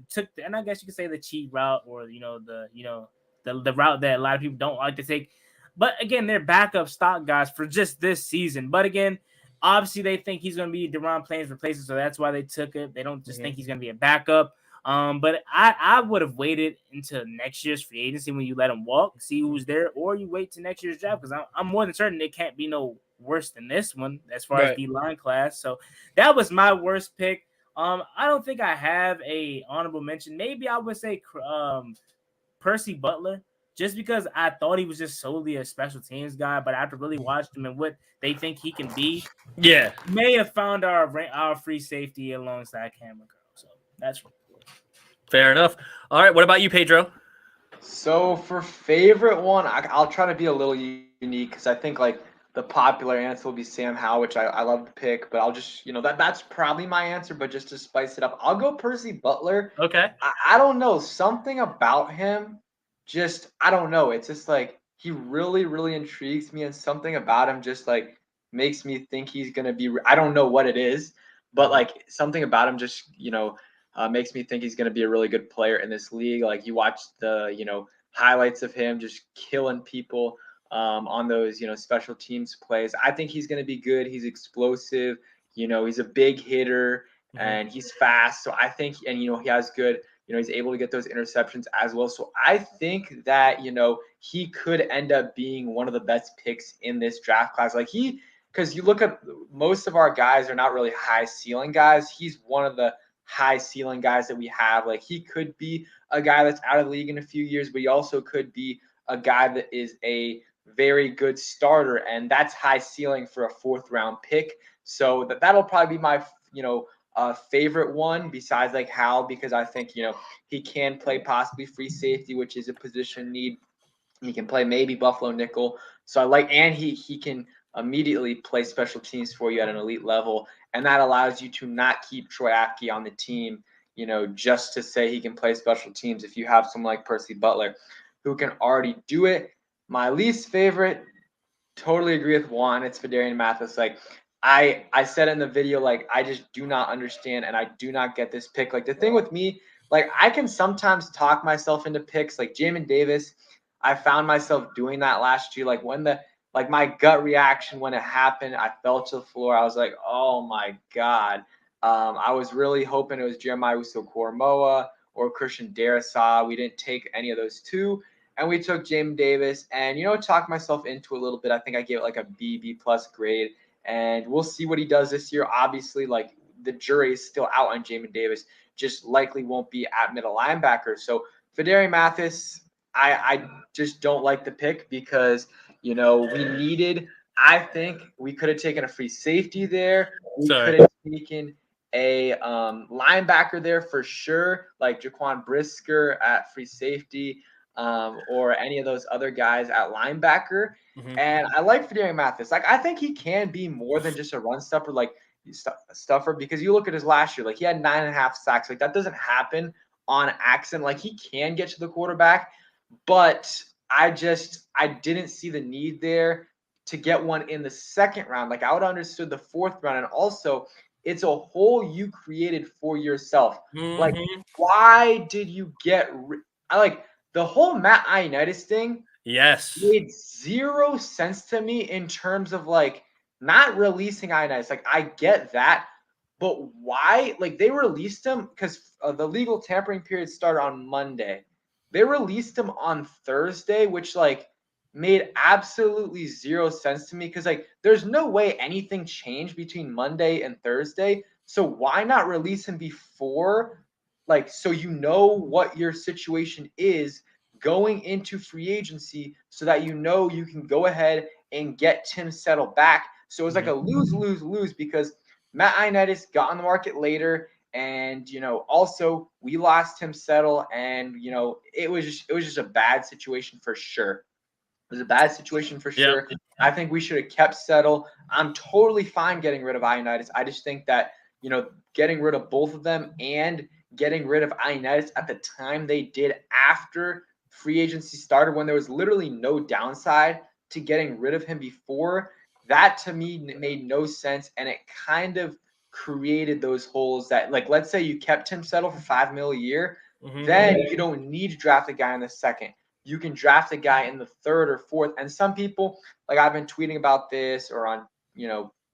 and I guess you could say the cheat route, or the route that a lot of people don't like to take. But again, they're backup stock guys for just this season. But again, obviously they think he's going to be Deron Payne's replacement, so that's why they took it. They don't just think he's going to be a backup. But I would have waited until next year's free agency when you let him walk, see who's there, or you wait to next year's draft, because I'm more than certain it can't be no worse than this one as far as the line class. So that was my worst pick. I don't think I have a honorable mention. Maybe I would say Percy Butler. Just because I thought he was just solely a special teams guy, but after really watched him and what they think he can be, may have found our free safety alongside Cameron Curl. So that's fair enough. All right, what about you, Pedro? So for favorite one, I'll try to be a little unique because I think the popular answer will be Sam Howell, which I love to pick, but I'll just that's probably my answer. But just to spice it up, I'll go Percy Butler. Okay. I don't know, something about him. I don't know. It's just he really, really intrigues me, and something about him just makes me think he's going to be, I don't know what it is, but something about him just, makes me think he's going to be a really good player in this league. You watch the, highlights of him just killing people on those, special teams plays. I think he's going to be good. He's explosive. He's a big hitter and he's fast. So I think, and, he has good, he's able to get those interceptions as well. So I think that, he could end up being one of the best picks in this draft class. Because you look at most of our guys are not really high ceiling guys. He's one of the high ceiling guys that we have. He could be a guy that's out of the league in a few years, but he also could be a guy that is a very good starter. And that's high ceiling for a 4th round pick. So that'll probably be my, favorite one besides Hal, because I think he can play possibly free safety, which is a position need. He can play maybe Buffalo nickel. So and he can immediately play special teams for you at an elite level, and that allows you to not keep Troy Apke on the team, just to say he can play special teams. If you have someone like Percy Butler who can already do it. My least favorite, totally agree with Juan. It's Fidarian Mathis. I said in the video, I just do not understand and I do not get this pick. The thing with me, I can sometimes talk myself into picks Jamin Davis. I found myself doing that last year. When my gut reaction when it happened, I fell to the floor. I was like, oh my God. I was really hoping it was Jeremiah Uso-Koromoa or Christian Darrisaw. We didn't take any of those two. And we took Jamin Davis and, talked myself into a little bit. I think I gave it a B+ grade. And we'll see what he does this year. Obviously, the jury is still out on Jamin Davis, just likely won't be at middle linebacker. So Fidarian Mathis, I just don't like the pick because, we needed, I think we could have taken a free safety there. We could have taken a linebacker there for sure, like Jaquan Brisker at free safety. or any of those other guys at linebacker. Mhm. And I like Fedarian Mathis. Like, I think he can be more than just a run stuffer, stuffer, because you look at his last year, like he had 9.5 sacks. Like, that doesn't happen on accident. Like, he can get to the quarterback, but I didn't see the need there to get one in the second round. Like, I would have understood the fourth round. And also, it's a hole you created for yourself. Like, why did you I like the whole Matt Ioannidis thing Yes. made zero sense to me in terms of like not releasing Ioannidis. Like, I get that, but why? Like, they released him because the legal tampering period started on Monday. They released him on Thursday, which like made absolutely zero sense to me because like there's no way anything changed between Monday and Thursday. So why not release him before? Like, so you know what your situation is going into free agency so that you know you can go ahead and get Tim Settle back. So it was like a lose because Matt Ioannidis got on the market later, and also we lost Tim Settle, and it was just a bad situation for sure. It was a bad situation for sure. Yep. I think we should have kept Settle. I'm totally fine getting rid of Ioannidis. I just think that getting rid of both of them and getting rid of Ioannidis at the time they did after free agency started, when there was literally no downside to getting rid of him before, that to me made no sense, and it kind of created those holes that, like, let's say you kept Tim Settle for $5 million a year, then you don't need to draft a guy in the second. You can draft a guy in the third or fourth. And some people, like, I've been tweeting about this or on,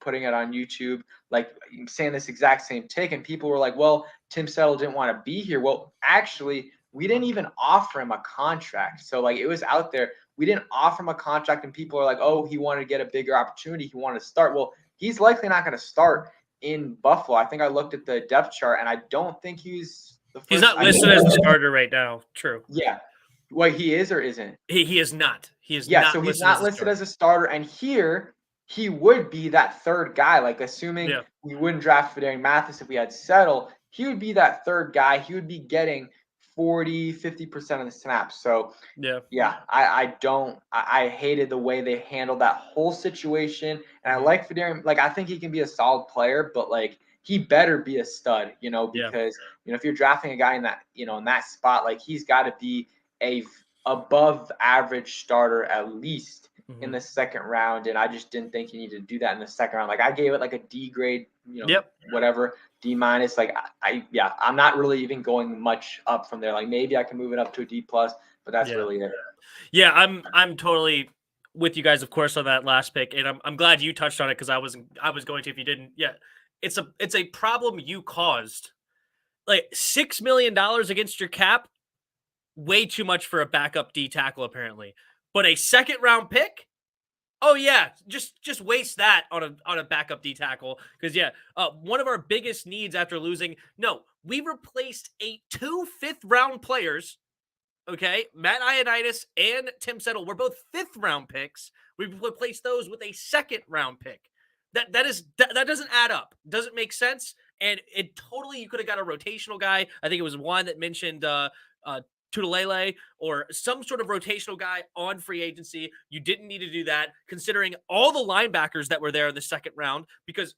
putting it on YouTube, like saying this exact same take. And people were like, well, Tim Settle didn't want to be here. Well, actually, we didn't even offer him a contract. So like it was out there. We didn't offer him a contract, and people are like, oh, he wanted to get a bigger opportunity. He wanted to start. Well, he's likely not going to start in Buffalo. I think I looked at the depth chart, and I don't think he's the first. He's not listed as a starter right now. True. Yeah. Well, he is or isn't? He is not. He is not. So he's not listed as a starter. And here he would be that third guy. Like, assuming we wouldn't draft Fedarian Mathis if we had Settle, he would be that third guy. He would be getting 40-50% of the snaps. So I hated the way they handled that whole situation. And I like Fedarian. Like, I think he can be a solid player, but like he better be a stud, because if you're drafting a guy in that, in that spot, like he's got to be a above average starter at least in the second round. And I just didn't think you needed to do that in the second round. Like, I gave it like a D grade, whatever, D minus. Like I'm not really even going much up from there. Like, maybe I can move it up to a D plus, but that's really it. Yeah, I'm totally with you guys, of course, on that last pick. And I'm glad you touched on it, because I was going to if you didn't. Yeah. It's a problem you caused. Like, $6 million against your cap. Way too much for a backup D tackle, apparently. But a second round pick? Oh yeah, just waste that on a backup D tackle. Because one of our biggest needs after losing. No, we replaced two fifth-round players. Okay, Matt Ioannidis and Tim Settle were both fifth-round picks. We replaced those with a second-round pick. That doesn't add up. Doesn't make sense. And it totally, you could have got a rotational guy. I think it was Juan that mentioned Tutalele or some sort of rotational guy on free agency. You didn't need to do that, considering all the linebackers that were there in the second round, because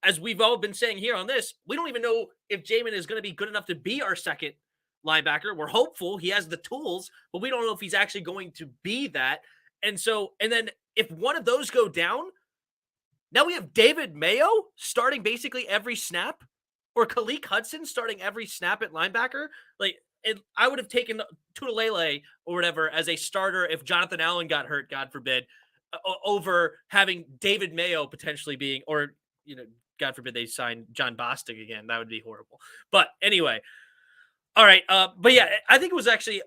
as we've all been saying here on this, we don't even know if Jamin is going to be good enough to be our second linebacker. We're hopeful he has the tools, but we don't know if he's actually going to be that. And then if one of those go down, now we have David Mayo starting basically every snap, or Khaleke Hudson starting every snap at linebacker. Like, I would have taken Tutalele or whatever as a starter if Jonathan Allen got hurt, God forbid, over having David Mayo potentially being, or, God forbid they sign John Bostic again. That would be horrible. But anyway, all right. But yeah, I think it was actually,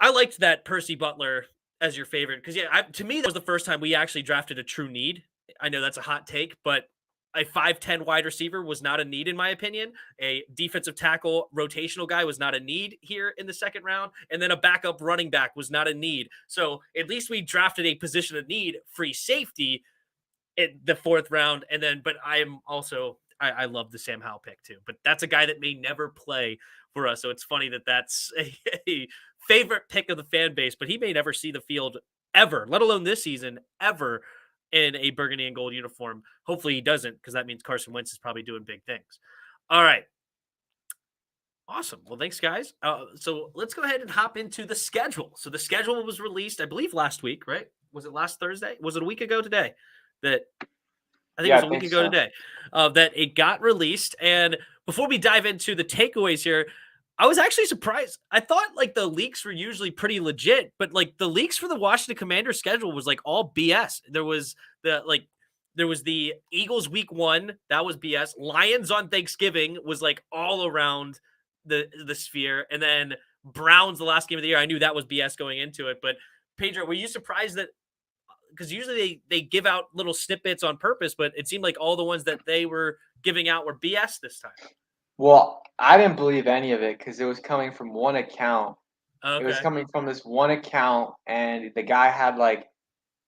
I liked that Percy Butler as your favorite, because to me, that was the first time we actually drafted a true need. I know that's a hot take, but a 5'10" wide receiver was not a need, in my opinion. A defensive tackle rotational guy was not a need here in the second round. And then a backup running back was not a need. So at least we drafted a position of need, free safety, in the fourth round. But I love the Sam Howell pick too. But that's a guy that may never play for us. So it's funny that that's a favorite pick of the fan base, but he may never see the field ever, let alone this season, ever in a burgundy and gold uniform. Hopefully he doesn't, because that means Carson Wentz is probably doing big things. All right. Awesome. Well, thanks, guys. So let's go ahead and hop into the schedule. So the schedule was released, I believe, last week, right? Was it last Thursday? Was it a week ago today? I think it was a week ago today that it got released. And before we dive into the takeaways here, I was actually surprised. I thought like the leaks were usually pretty legit, but like the leaks for the Washington Commanders schedule was like all BS. There was the Eagles week 1, that was BS. Lions on Thanksgiving was like all around the sphere, and then Browns the last game of the year. I knew that was BS going into it, but Pedro, were you surprised that, because usually they give out little snippets on purpose, but it seemed like all the ones that they were giving out were BS this time? Well, I didn't believe any of it because it was coming from one account. Okay. It was coming from this one account, and the guy had like,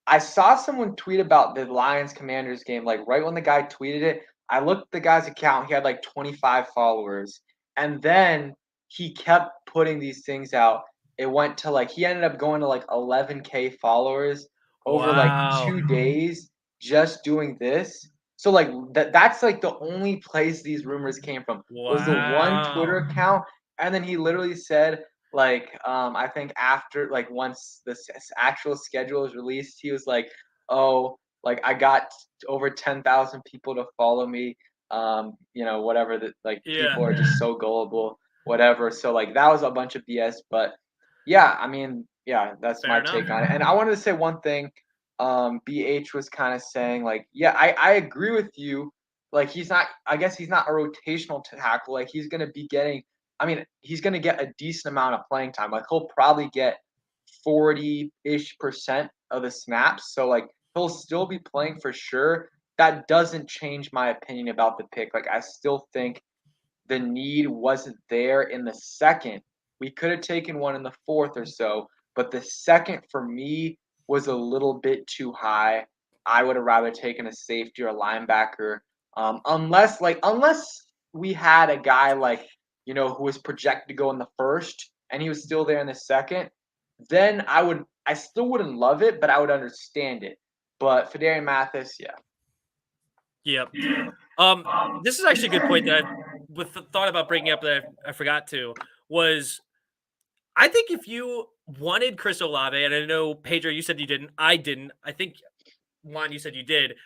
I saw someone tweet about the Lions Commanders game. Like right when the guy tweeted it, I looked at the guy's account. He had like 25 followers. And then he kept putting these things out. It went to like, he ended up going to like 11K followers over like 2 days just doing this. So like that's like the only place these rumors came from was the one Twitter account. And then he literally said, like, I think after, like, once the actual schedule was released, he was like, oh, like, I got over 10,000 people to follow me. Whatever, that, like, people are just so gullible, whatever. So, like, that was a bunch of BS. But, yeah, I mean, yeah, that's my take on it. And I wanted to say one thing. BH was kind of saying, like, yeah, I agree with you. Like, I guess he's not a rotational tackle. Like, he's going to be getting, he's going to get a decent amount of playing time. Like, he'll probably get 40-ish% of the snaps. So, like, he'll still be playing for sure. That doesn't change my opinion about the pick. Like, I still think the need wasn't there in the second. We could have taken one in the fourth or so, but the second for me was a little bit too high. I would have rather taken a safety or a linebacker, unless we had a guy like, who was projected to go in the first and he was still there in the second. Then I still wouldn't love it, but I would understand it. But Fedarian Mathis, yeah. Yep. This is actually a good point that I thought about bringing up that I forgot to, was I think if you wanted Chris Olave, and I know, Pedro, you said you didn't. I didn't. I think, Juan, you said you did.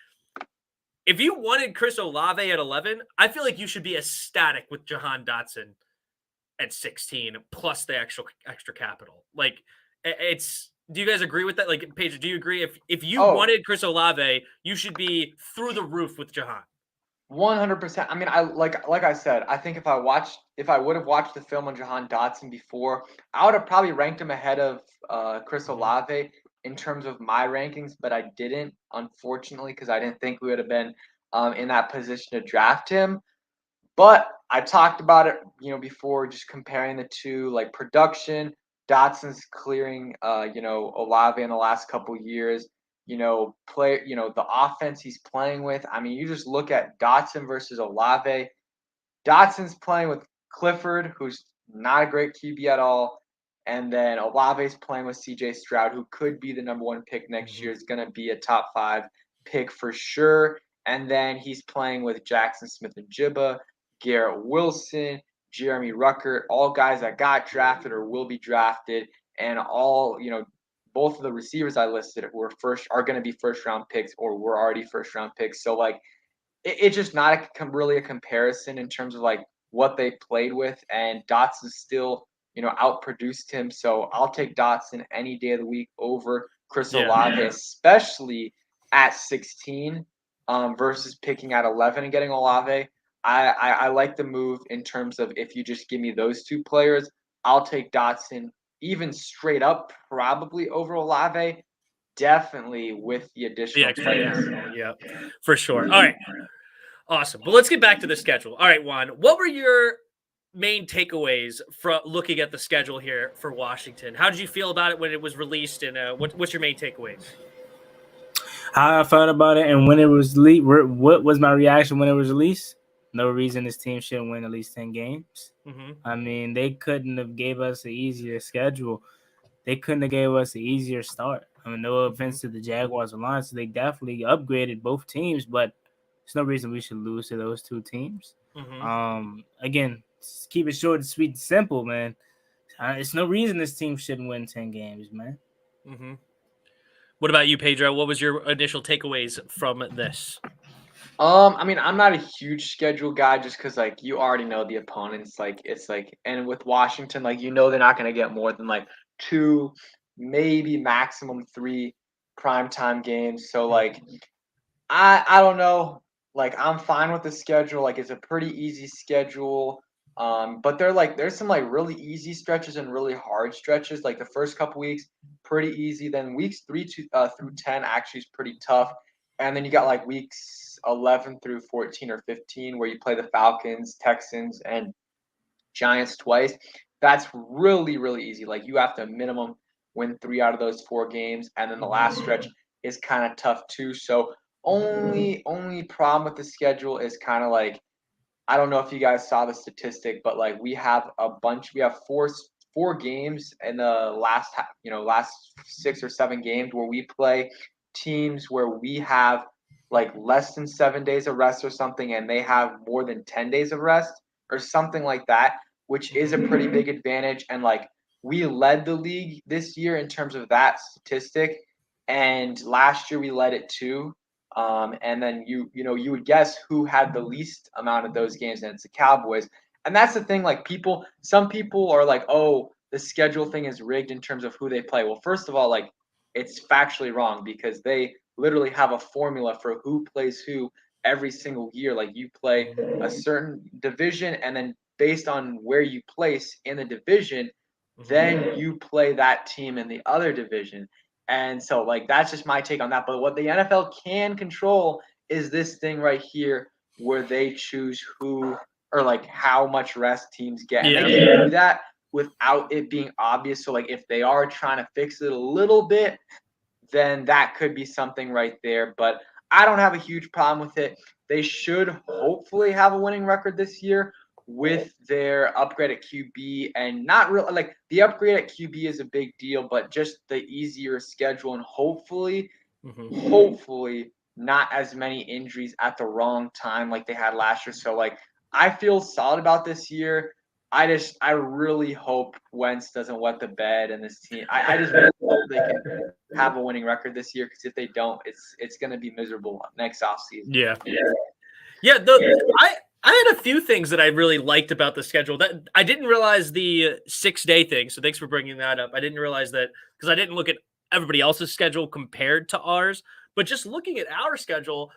If you wanted Chris Olave at 11, I feel like you should be ecstatic with Jahan Dotson at 16 plus the extra capital. Like, it's. Do you guys agree with that? Like, Pedro, do you agree? If you wanted Chris Olave, you should be through the roof with Jahan. 100%. I mean, I like I said, I think if I would have watched the film on Jahan Dotson before, I would have probably ranked him ahead of Chris Olave in terms of my rankings, but I didn't, unfortunately, because I didn't think we would have been in that position to draft him. But I talked about it, before, just comparing the two, like production. Dotson's clearing, Olave in the last couple years. The offense he's playing with. I mean, you just look at Dotson versus Olave. Dotson's playing with Clifford, who's not a great QB at all. And then Olave's playing with CJ Stroud, who could be the number 1 pick next year. Is going to be a top 5 pick for sure. And then he's playing with Jackson Smith-Njigba, Garrett Wilson, Jeremy Ruckert, all guys that got drafted or will be drafted, and all, both of the receivers I listed are going to be first-round picks or were already first-round picks. So, like, it's just not really a comparison in terms of, like, what they played with, and Dotson still, outproduced him. So I'll take Dotson any day of the week over Chris Olave, especially at 16 versus picking at 11 and getting Olave. I like the move in terms of, if you just give me those two players, I'll take Dotson even straight up, probably over Olave, definitely with the additional players. Yeah, for sure. All right. Awesome. But let's get back to the schedule. All right, Juan, what were your main takeaways from looking at the schedule here for Washington? How did you feel about it when it was released, and what's your main takeaways? How I felt about it and when it was leaked. What was my reaction when it was released? no reason this team shouldn't win at least 10 games. Mm-hmm. I mean, they couldn't have gave us an easier schedule. They couldn't have gave us an easier start. I mean, no offense to the Jaguars or Lions, so they definitely upgraded both teams, but there's no reason we should lose to those two teams. Mm-hmm. Again, keep it short and sweet and simple, man. It's no reason this team shouldn't win 10 games, man. Mm-hmm. What about you, Pedro? What was your initial takeaways from this? I mean, I'm not a huge schedule guy just because, like, you already know the opponents. Like, it's like, and with Washington, like, you know they're not going to get more than, like, 2, maybe maximum 3 primetime games. So, like, I don't know. Like, I'm fine with the schedule. Like, it's a pretty easy schedule. But there's some, like, really easy stretches and really hard stretches. Like, the first couple weeks, pretty easy. Then weeks 3 through 10 actually is pretty tough. And then you got, like, weeks 11 through 14 or 15 where you play the Falcons, Texans, and Giants twice. That's really, really easy. Like, you have to minimum win 3 out of those 4 games. And then the last stretch is kind of tough too. So only problem with the schedule is kind of like, I don't know if you guys saw the statistic, but like we have four games in the last 6 or 7 games where we play teams where we have like less than 7 days of rest or something, and they have more than 10 days of rest or something like that, which is a pretty big advantage. And like we led the league this year in terms of that statistic, and last year we led it too. And then you would guess who had the least amount of those games, and it's the Cowboys. And that's the thing. Like some people are like, oh, the schedule thing is rigged in terms of who they play. Well, first of all, like it's factually wrong because they literally have a formula for who plays who every single year. Like you play a certain division, and then based on where you place in the division, then you play that team in the other division. And so, like, that's just my take on that. But what the NFL can control is this thing right here where they choose who or, like, how much rest teams get. And they can do that without it being obvious. So, like, if they are trying to fix it a little bit, then that could be something right there. But I don't have a huge problem with it. They should hopefully have a winning record this year with their upgrade at QB, and not real like the upgrade at QB is a big deal, but just the easier schedule and hopefully not as many injuries at the wrong time like they had last year. So like I feel solid about this year. I really hope Wentz doesn't wet the bed and this team. I just really hope they can have a winning record this year, because if they don't, it's going to be miserable next offseason. Yeah. I had a few things that I really liked about the schedule. That I didn't realize the 6-day thing. So thanks for bringing that up. I didn't realize that because I didn't look at everybody else's schedule compared to ours. But just looking at our schedule,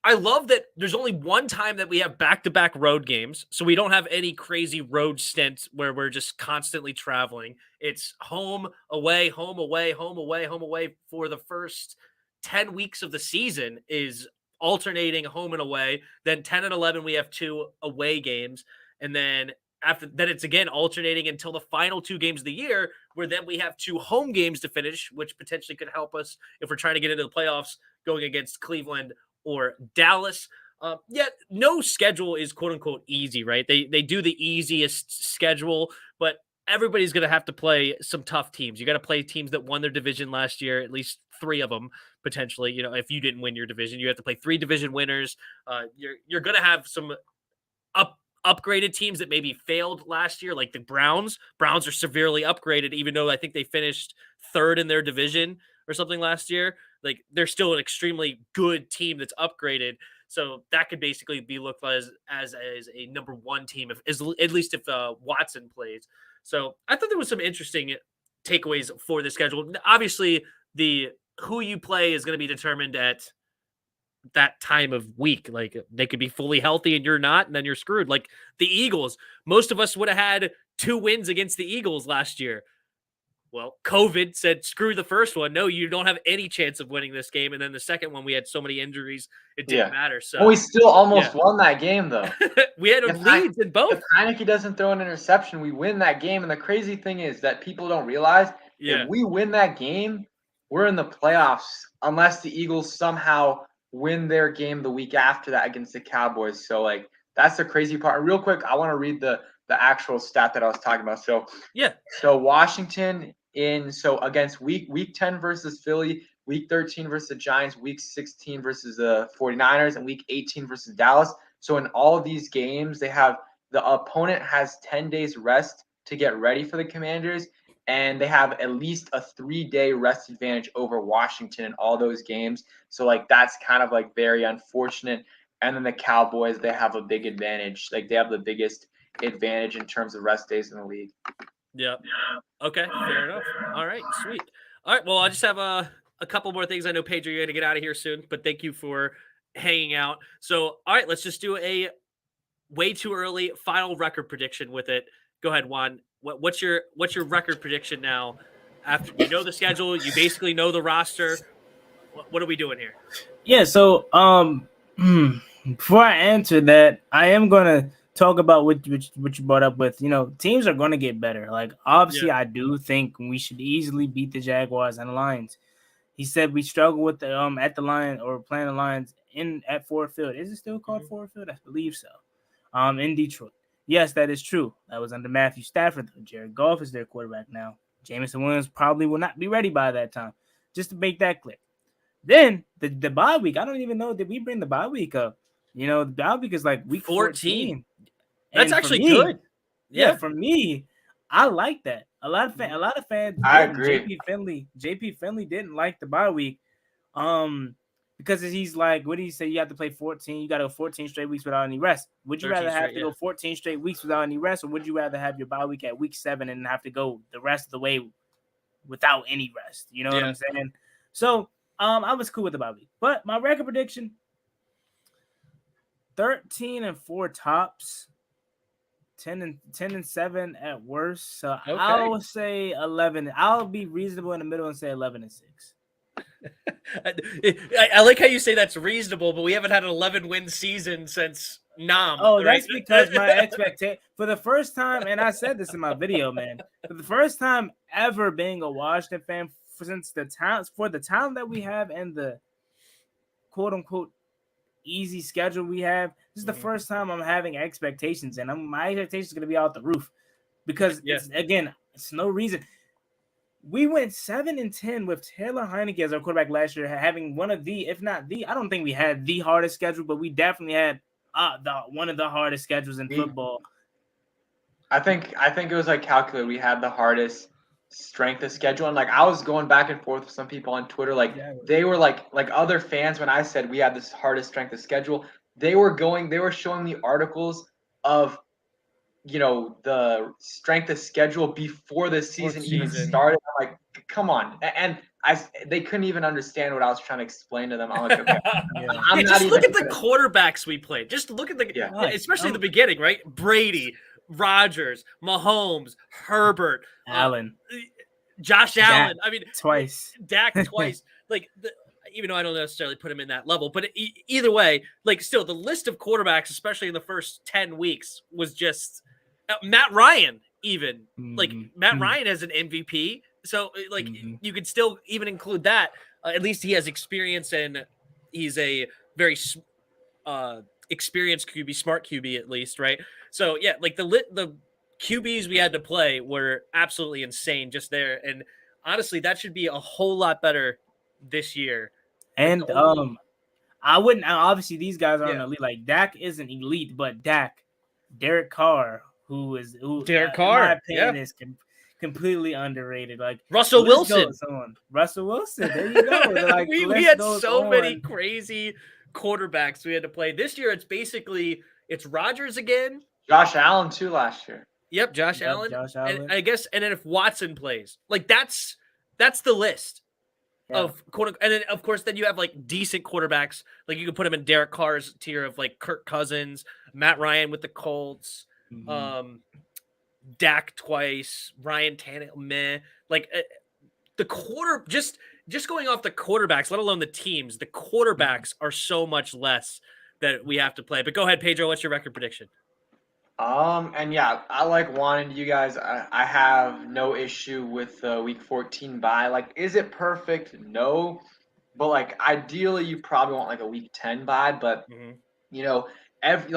I love that there's only one time that we have back-to-back road games. So we don't have any crazy road stints where we're just constantly traveling. It's home, away, home, away, home, away, home, away for the first 10 weeks of the season is alternating home and away. Then 10 and 11, we have 2 away games. And then after that, it's again alternating until the final 2 games of the year, where then we have 2 home games to finish, which potentially could help us if we're trying to get into the playoffs going against Cleveland or Dallas. Yet no schedule is quote unquote easy, right? They do the easiest schedule, but everybody's going to have to play some tough teams. You got to play teams that won their division last year, at least 3 of them potentially. You know, if you didn't win your division, you have to play 3 division winners. You're going to have some upgraded teams that maybe failed last year, like the Browns. Browns are severely upgraded, even though I think they finished 3rd in their division or something last year. Like they're still an extremely good team that's upgraded. So that could basically be looked as a number 1 team, at least if Watson plays. So I thought there was some interesting takeaways for the schedule. Obviously, the who you play is going to be determined at that time of week. Like they could be fully healthy and you're not, and then you're screwed. Like the Eagles, most of us would have had 2 wins against the Eagles last year. Well, COVID said, screw the first one. No, you don't have any chance of winning this game. And then the second one, we had so many injuries, it didn't matter. So well, we still almost won that game, though. We had leads in both. If Heineke doesn't throw an interception, we win that game. And the crazy thing is that people don't realize if we win that game, we're in the playoffs unless the Eagles somehow win their game the week after that against the Cowboys. So like that's the crazy part. Real quick, I want to read the actual stat that I was talking about. So Yeah. So Washington against week 10 versus Philly, week 13 versus the Giants, week 16 versus the 49ers, and week 18 versus Dallas. So in all of these games, the opponent has 10 days rest to get ready for the Commanders, and they have at least a 3-day rest advantage over Washington in all those games. So like that's kind of like very unfortunate. And then the Cowboys, they have a big advantage. Like they have the biggest advantage in terms of rest days in the league. Yeah. Okay. Fair enough. All right. Sweet. All right. Well, I just have a couple more things. I know, Pedro, you're going to get out of here soon, but thank you for hanging out. So, all right, let's just do a way too early final record prediction with it. Go ahead, Juan. What's your record prediction now? After you know the schedule, you basically know the roster. What are we doing here? Yeah. So before I answer that, I am gonna talk about what you brought up with, teams are going to get better. Like, obviously, I do think we should easily beat the Jaguars and the Lions. He said we struggle with the at the line or playing the Lions at Ford Field. Is it still called Ford Field? I believe so. In Detroit. Yes, that is true. That was under Matthew Stafford, though. Jared Goff is their quarterback now. Jameson Williams probably will not be ready by that time. Just to make that clear. Then the bye week. I don't even know, did we bring the bye week up? The bye week is like week 14. That's actually good. Yeah, for me, I like that. A lot of fans. I agree. JP Finley didn't like the bye week, because he's like, what did he say? You have to play 14. You got to go 14 straight weeks without any rest. Would you rather have to go 14 straight weeks without any rest, or would you rather have your bye week at week 7 and have to go the rest of the way without any rest? You know what I'm saying? So, I was cool with the bye week, but my record prediction: 13-4 tops. 10-7 at worst. So okay. I'll say 11. I'll be reasonable in the middle and say 11-6. I like how you say that's reasonable, but we haven't had an 11-win season since Nam. Oh, right? That's because my expectation for the first time, and I said this in my video, man, for the first time ever being a Washington fan since the time that we have and the quote unquote easy schedule we have. This is the first time I'm having expectations, and my expectations are going to be out the roof because it's no reason. We went 7-10 with Taylor Heineke as our quarterback last year, having one of the, if not the, I don't think we had the hardest schedule, but we definitely had one of the hardest schedules in football. I think it was like calculated. We had the hardest strength of schedule, and like I was going back and forth with some people on Twitter, like they were like other fans when I said we had this hardest strength of schedule. They were showing me articles of the strength of schedule before the season even started. I'm like, come on, and they couldn't even understand what I was trying to explain to them. I'm like, okay, just look at the quarterbacks we played. Just look at especially the beginning, right? Brady, Rodgers, Mahomes, Herbert, Allen, Josh Allen. I mean, Dak twice. Like, even though I don't necessarily put him in that level, but either way, like, still the list of quarterbacks, especially in the first 10 weeks, was just Matt Ryan. Even like Matt Ryan has an MVP, so like you could still even include that. At least he has experience, and he's a very experienced QB, smart QB at least, right? So yeah, like the QBs we had to play were absolutely insane just there, and honestly, that should be a whole lot better this year. And I wouldn't. Obviously, these guys aren't elite. Like Dak isn't elite, but Derek Carr, who Derek Carr, in my opinion, is completely underrated. Like Russell Wilson. Russell Wilson. There you go. Like, we had so many crazy quarterbacks we had to play this year. It's Rodgers again. Josh Allen too last year. Yep, Josh Allen. And I guess, and then if Watson plays, like that's the list of quarter. And then of course, then you have like decent quarterbacks. Like you can put him in Derek Carr's tier of like Kirk Cousins, Matt Ryan with the Colts, Dak twice, Ryan Tannehill, meh. Like the quarter, just going off the quarterbacks, let alone the teams. The quarterbacks are so much less that we have to play. But go ahead, Pedro. What's your record prediction? And yeah, I like Juan and you guys. I have no issue with week 14 bye. Like, is it perfect? No, but like ideally you probably want like a week 10 bye. But you know, if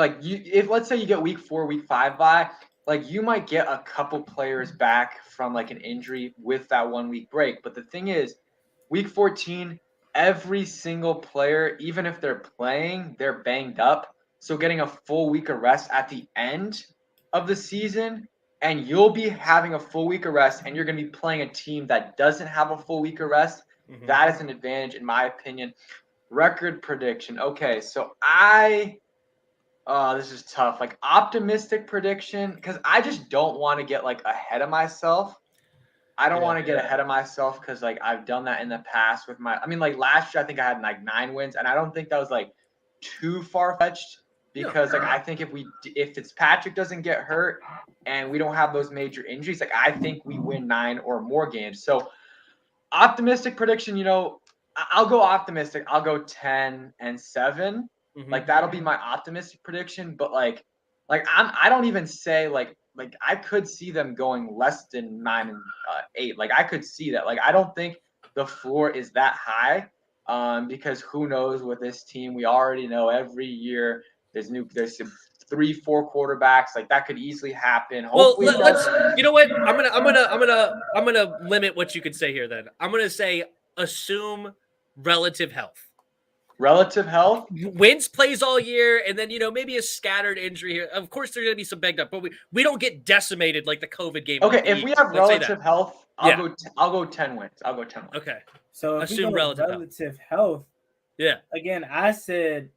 let's say you get week 4, week 5 bye, like you might get a couple players back from like an injury with that 1 week break. But the thing is, week 14, every single player, even if they're playing, they're banged up. So getting a full week of rest at the end of the season, and you'll be having a full week of rest, and you're going to be playing a team that doesn't have a full week of rest. That is an advantage, in my opinion. Record prediction. Okay, so this is tough. Like optimistic prediction, because I just don't want to get like ahead of myself. I don't want to get ahead of myself because like I've done that in the past with my. I mean, like last year I think I had like 9 wins, and I don't think that was like too far fetched because like I think if Fitzpatrick doesn't get hurt and we don't have those major injuries, like I think we win 9 or more games. So optimistic prediction, I'll go optimistic. I'll go 10-7. Like that'll be my optimistic prediction. But like I don't even say like I could see them going less than 9-8. Like I could see that. Like I don't think the floor is that high. Because who knows with this team? We already know every year there's 3-4 quarterbacks. Like that could easily happen. Hopefully, let's. You know what? I'm gonna limit what you could say here. Then I'm gonna say assume relative health. Relative health. Wentz plays all year, and then maybe a scattered injury here. Of course, there's gonna be some banged up, but we don't get decimated like the COVID game. Okay, if we have relative health, I'll go 10 wins. I'll go 10 wins. Okay, so if assume relative health. Yeah. Again, I said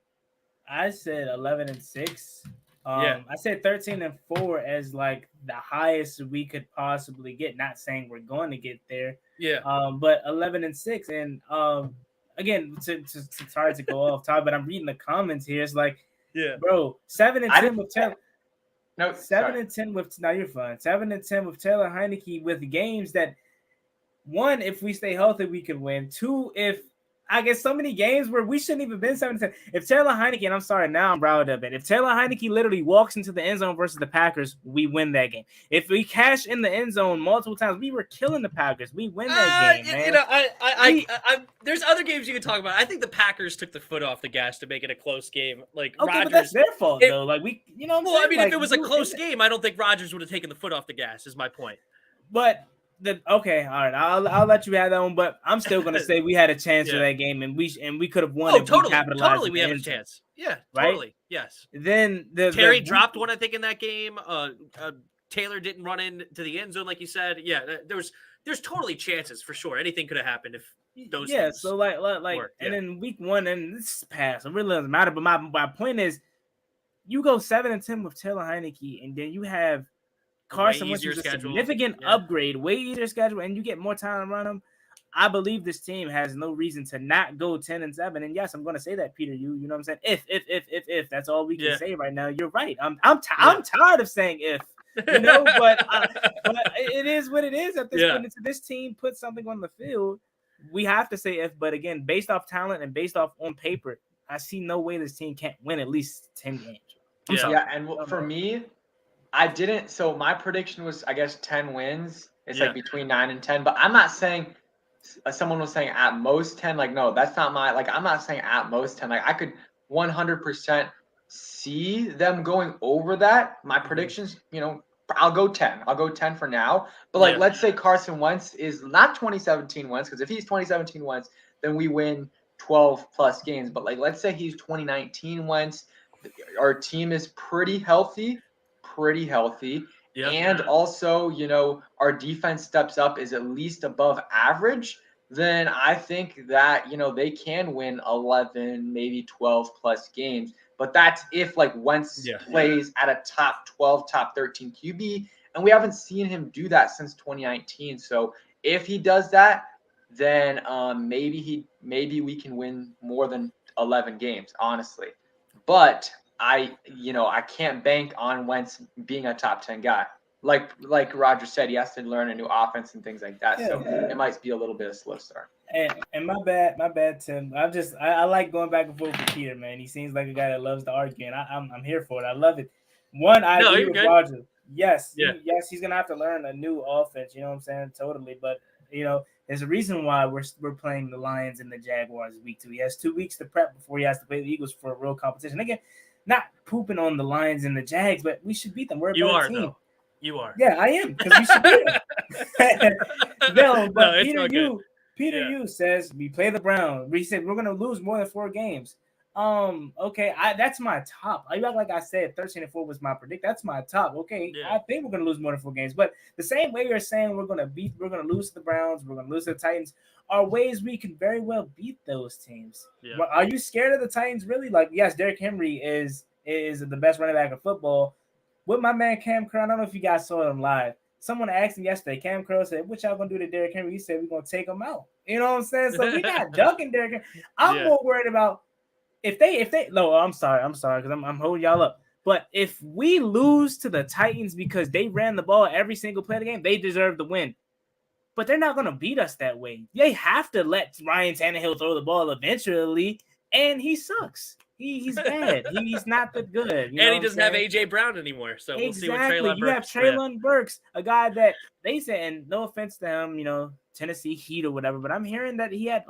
11-6. I said 13-4 as like the highest we could possibly get. Not saying we're going to get there. Yeah. But 11-6, and again, sorry to go off topic, but I'm reading the comments here. It's like, bro, 7-10 with Taylor. No, 7-10 with now you're fine. 7-10 with Taylor Heineke with games that 1, if we stay healthy, we could win. 2, if I guess so many games where we shouldn't even been 7-10. If Taylor Heineke, and I'm sorry, now I'm riled up. If Taylor Heineke literally walks into the end zone versus the Packers, we win that game. If we cash in the end zone multiple times, we were killing the Packers. We win that game, man. There's other games you can talk about. I think the Packers took the foot off the gas to make it a close game. Like okay, Rodgers, but that's their fault though. Like if it was a close game, I don't think Rodgers would have taken the foot off the gas. Is my point. But okay, all right. I'll let you have that one, but I'm still gonna say we had a chance for that game, and we could have won. Totally, we have a chance. Yeah, totally, right? Yes. Then Terry dropped one, I think, in that game. Taylor didn't run into the end zone like you said. Yeah, there's totally chances for sure. Anything could have happened if those. Yeah, so like, and then week 1, and this is past. It really doesn't matter. But my point is, you go 7-10 with Taylor Heineke, and then you have Carson, which is a significant upgrade, way easier schedule, and you get more time around him. I believe this team has no reason to not go 10-7. And yes, I'm going to say that, Peter. You know what I'm saying? If that's all we can say right now. You're right. I'm tired of saying if. But it is what it is at this point. Until this team puts something on the field, we have to say if. But again, based off talent and based off on paper, I see no way this team can't win at least 10 games. And for me, I didn't. So my prediction was, I guess, 10 wins. It's like between 9 and 10. But I'm not saying. Someone was saying at most 10. Like, no, that's not my. Like, I'm not saying at most 10. Like, I could 100% see them going over that. My predictions, I'll go 10. I'll go 10 for now. But like, let's say Carson Wentz is not 2017 Wentz, because if he's 2017 Wentz, then we win 12 plus games. But like, let's say he's 2019 Wentz. Our team is pretty healthy. And also, our defense steps up, is at least above average, then I think that, they can win 11, maybe 12 plus games. But that's if like Wentz plays at a top 12, top 13 QB. And we haven't seen him do that since 2019. So if he does that, then maybe we can win more than 11 games, honestly. But I can't bank on Wentz being a top 10 guy. Like Roger said, he has to learn a new offense and things like that. So it might be a little bit of a slow start. And my bad, Tim. I like going back and forth with Peter, man. He seems like a guy that loves to argue, and I'm here for it. I love it. I agree with Roger. Yes, he's gonna have to learn a new offense. You know what I'm saying? Totally. But there's a reason why we're playing the Lions and the Jaguars week 2. He has 2 weeks to prep before he has to play the Eagles for a real competition. Again, not pooping on the Lions and the Jags, but we should beat them. We're a better team. Though. You are. Yeah, I am, because we should beat them. No, but no, Peter Yu says we play the Browns. We said we're gonna lose more than 4 games. Okay, that's my top. Like I said, 13-4 was my predict. That's my top. Okay, Yeah. I think we're gonna lose more than 4 games. But the same way you're saying we're gonna lose to the Browns, we're gonna lose to the Titans, are ways we can very well beat those teams. Yeah. Are you scared of the Titans? Really? Like, yes, Derrick Henry is the best running back in football. With my man Cam Curl, I don't know if you guys saw him live. Someone asked him yesterday. Cam Curl said, "What y'all gonna do to Derrick Henry?" He said, "We're gonna take him out." You know what I'm saying? So we're not ducking Derrick Henry. I'm more worried about if they. No, I'm sorry, because I'm holding y'all up. But if we lose to the Titans because they ran the ball every single play of the game, they deserve the win. But they're not gonna beat us that way. They have to let Ryan Tannehill throw the ball eventually, and he sucks. He's bad. He's not that good. And he doesn't have AJ Brown anymore. So we'll see what Treylon Burks. You have Treylon Burks, a guy that they said, and no offense to him, Tennessee Heat or whatever, but I'm hearing that he had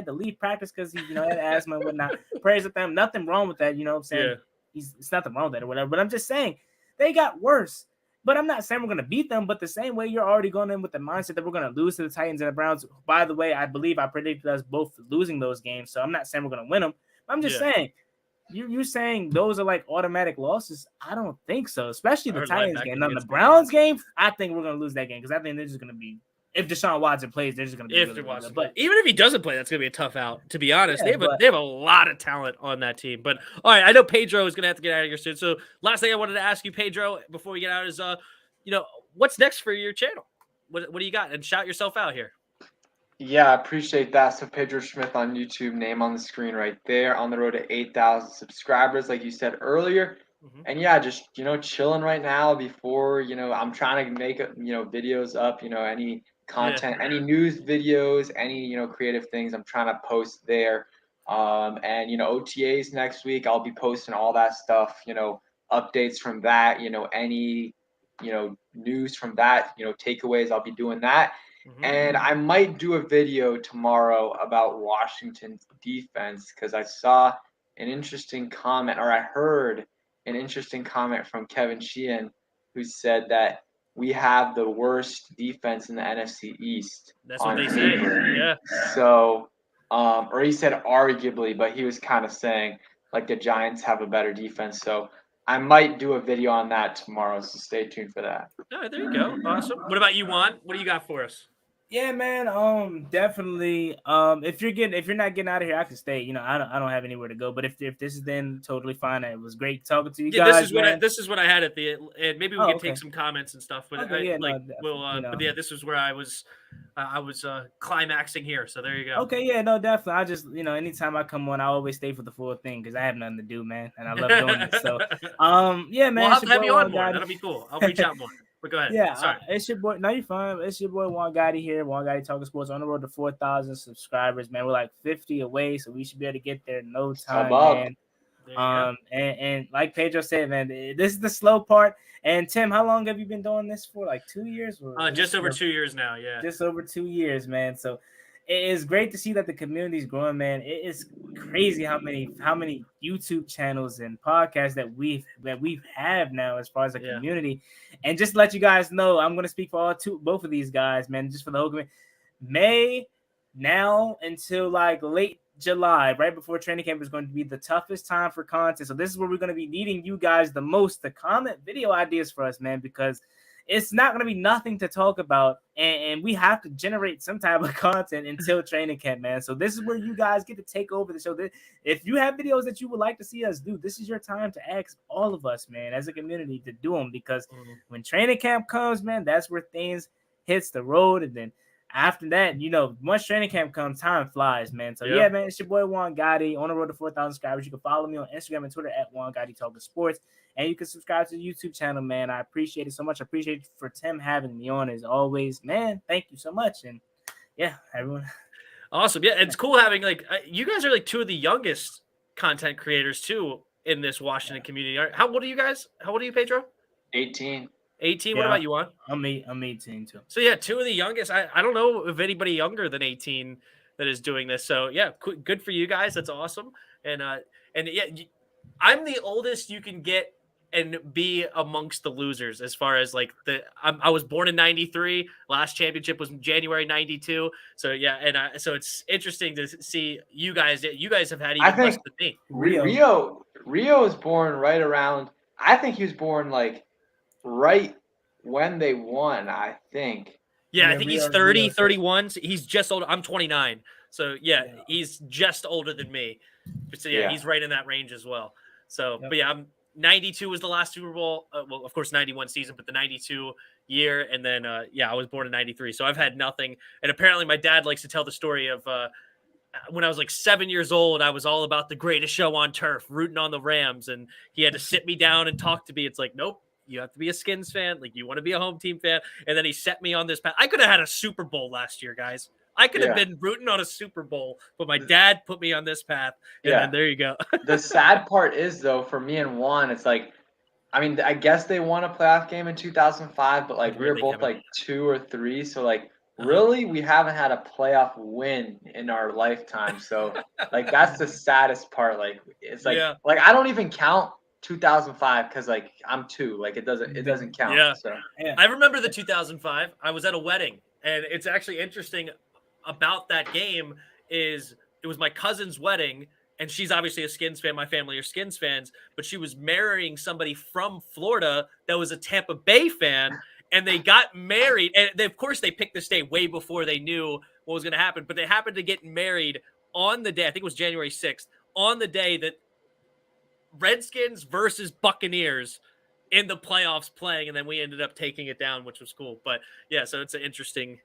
to leave practice because he had asthma and whatnot. Praise with them. Nothing wrong with that, I'm saying? Yeah. It's nothing wrong with that or whatever. But I'm just saying they got worse. But I'm not saying we're going to beat them, but the same way you're already going in with the mindset that we're going to lose to the Titans and the Browns. By the way, I believe I predicted us both losing those games, so I'm not saying we're going to win them. I'm just saying, you're saying those are like automatic losses. I don't think so, especially the Titans game. Now, the Browns game, I think we're going to lose that game because I think they're just going to be, if Deshaun Watson plays, they're just going to be really good. But even if he doesn't play, that's going to be a tough out, to be honest. They have a lot of talent on that team. But all right, I know Pedro is going to have to get out of here soon. So last thing I wanted to ask you, Pedro, before we get out is, what's next for your channel? What do you got? And shout yourself out here. Yeah, I appreciate that. So Pedro Schmith on YouTube, name on the screen right there, on the road to 8,000 subscribers, like you said earlier. Mm-hmm. And yeah, just, chilling right now before, I'm trying to make, videos up, any content, any news videos, any, creative things I'm trying to post there. And, OTAs next week, I'll be posting all that stuff, updates from that, any, news from that, takeaways, I'll be doing that. Mm-hmm. And I might do a video tomorrow about Washington's defense because I saw an interesting comment, or I heard an interesting comment from Kevin Sheehan, who said that we have the worst defense in the NFC East. That's what they say. Yeah. So, or he said arguably, but he was kind of saying like the Giants have a better defense. So I might do a video on that tomorrow. So stay tuned for that. All right, there you go. Awesome. What about you, Juan? What do you got for us? Yeah, man. Definitely. If you're not getting out of here, I can stay. I don't have anywhere to go. But if this is then totally fine. It was great talking to you guys. This is what I had at the end. Maybe we can take some comments and stuff. But but yeah, this was where I was climaxing here. So there you go. Okay, yeah, no, definitely. I just anytime I come on, I always stay for the full thing because I have nothing to do, man, and I love doing it. So, yeah, man. Well, I'll have you on more. That'll be cool. I'll reach out more. But go ahead. Yeah, sorry. It's your boy. No, you're fine. It's your boy Juan Gotti here. Juan Gotti talking sports on the road to 4,000 subscribers. Man, we're like 50 away, so we should be able to get there in no time, man. And like Pedro said, man, this is the slow part. And Tim, how long have you been doing this for? Like 2 years? Or just over 2 years now. Yeah, just over 2 years, man. So it is great to see that the community is growing, man. It is crazy how many YouTube channels and podcasts that we've have now as far as a community. And just to let you guys know, I'm gonna speak for both of these guys, man. Just for the whole community. May now until like late July, right before training camp, is going to be the toughest time for content. So this is where we're going to be needing you guys the most to comment video ideas for us, man, because it's not going to be nothing to talk about, and we have to generate some type of content until training camp, man. So this is where you guys get to take over the show. If you have videos that you would like to see us do, this is your time to ask all of us, man, as a community to do them, because when training camp comes, man, that's where things hits the road, and then after that, once training camp comes, time flies, man. So, yeah, man, it's your boy Juan Gotti on the road to 4,000 subscribers. You can follow me on Instagram and Twitter at Juan Gotti Talking Sports. And you can subscribe to the YouTube channel, man. I appreciate it so much. I appreciate it for Tim having me on as always. Man, thank you so much. And, yeah, everyone. Awesome. Yeah, it's cool having, you guys are, two of the youngest content creators, too, in this Washington community. How old are you guys? How old are you, Pedro? 18. 18. Yeah, What about you, Juan? I'm 18 too. So yeah, two of the youngest. I don't know of anybody younger than 18 that is doing this. So yeah, good for you guys. That's awesome. And yeah, I'm the oldest you can get and be amongst the losers as far as like I was born in 93. Last championship was January 92. So yeah, and so it's interesting to see you guys. You guys have had I even less think than me. Rio was born right around. I think he was born like right when they won. I think. Yeah, I think he's 30, Rio, 31. So he's just older. I'm 29. So yeah, he's just older than me. So yeah, he's right in that range as well. So, but yeah, I'm 92 was the last Super Bowl. Well, of course, 91 season, but the 92 year. And then, I was born in 93. So I've had nothing. And apparently my dad likes to tell the story of when I was like 7 years old, I was all about the greatest show on turf, rooting on the Rams. And he had to sit me down and talk to me. It's like, nope. You have to be a Skins fan. Like, you want to be a home team fan. And then he set me on this path. I could have had a Super Bowl last year, guys. I could have been rooting on a Super Bowl, but my dad put me on this path. And then there you go. The sad part is, though, for me and Juan, it's like, I mean, I guess they won a playoff game in 2005, but like we were both like 2 or 3. So like really we haven't had a playoff win in our lifetime. So like that's the saddest part. Like it's like I don't even count 2005 because like I'm 2. Like it doesn't count. Yeah. So I remember the 2005. I was at a wedding, and it's actually interesting about that game is it was my cousin's wedding, and she's obviously a Skins fan. My family are Skins fans, but she was marrying somebody from Florida that was a Tampa Bay fan, and they got married. And of course, they picked this day way before they knew what was going to happen, but they happened to get married on the day, I think it was January 6th, on the day that Redskins versus Buccaneers in the playoffs playing, and then we ended up taking it down, which was cool. But yeah, so it's an interesting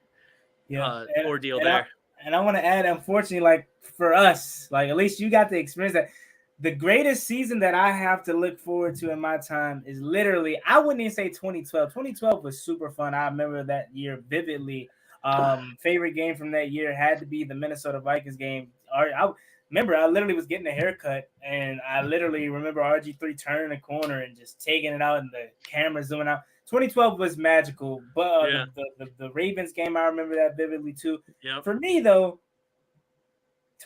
ordeal there. And I want to add, unfortunately, like for us, like at least you got to experience that. The greatest season that I have to look forward to in my time is literally, I wouldn't even say 2012. 2012 was super fun. I remember that year vividly. Favorite game from that year had to be the Minnesota Vikings game. I remember I literally was getting a haircut, and I literally remember RG3 turning the corner and just taking it out, and the camera zooming out. 2012 was magical, but the Ravens game, I remember that vividly too. Yep. For me though,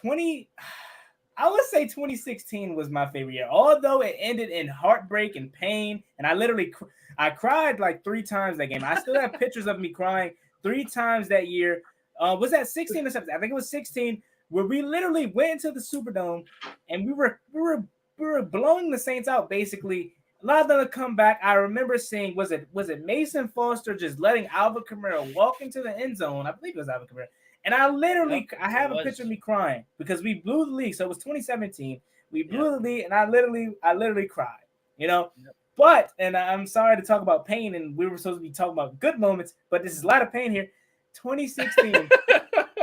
I would say 2016 was my favorite year, although it ended in heartbreak and pain, and I cried like 3 times that game. I still have pictures of me crying 3 times that year. Was that 16 or 17? I think it was 16, where we literally went into the Superdome and we were blowing the Saints out basically. A lot of them come back. I remember seeing, was it Mason Foster just letting Alvin Kamara walk into the end zone? I believe it was Alvin Kamara. And I have a picture of me crying because we blew the league. So it was 2017. We blew the league, and I literally cried, you know. But, and I'm sorry to talk about pain, and we were supposed to be talking about good moments, but this is a lot of pain here. 2016,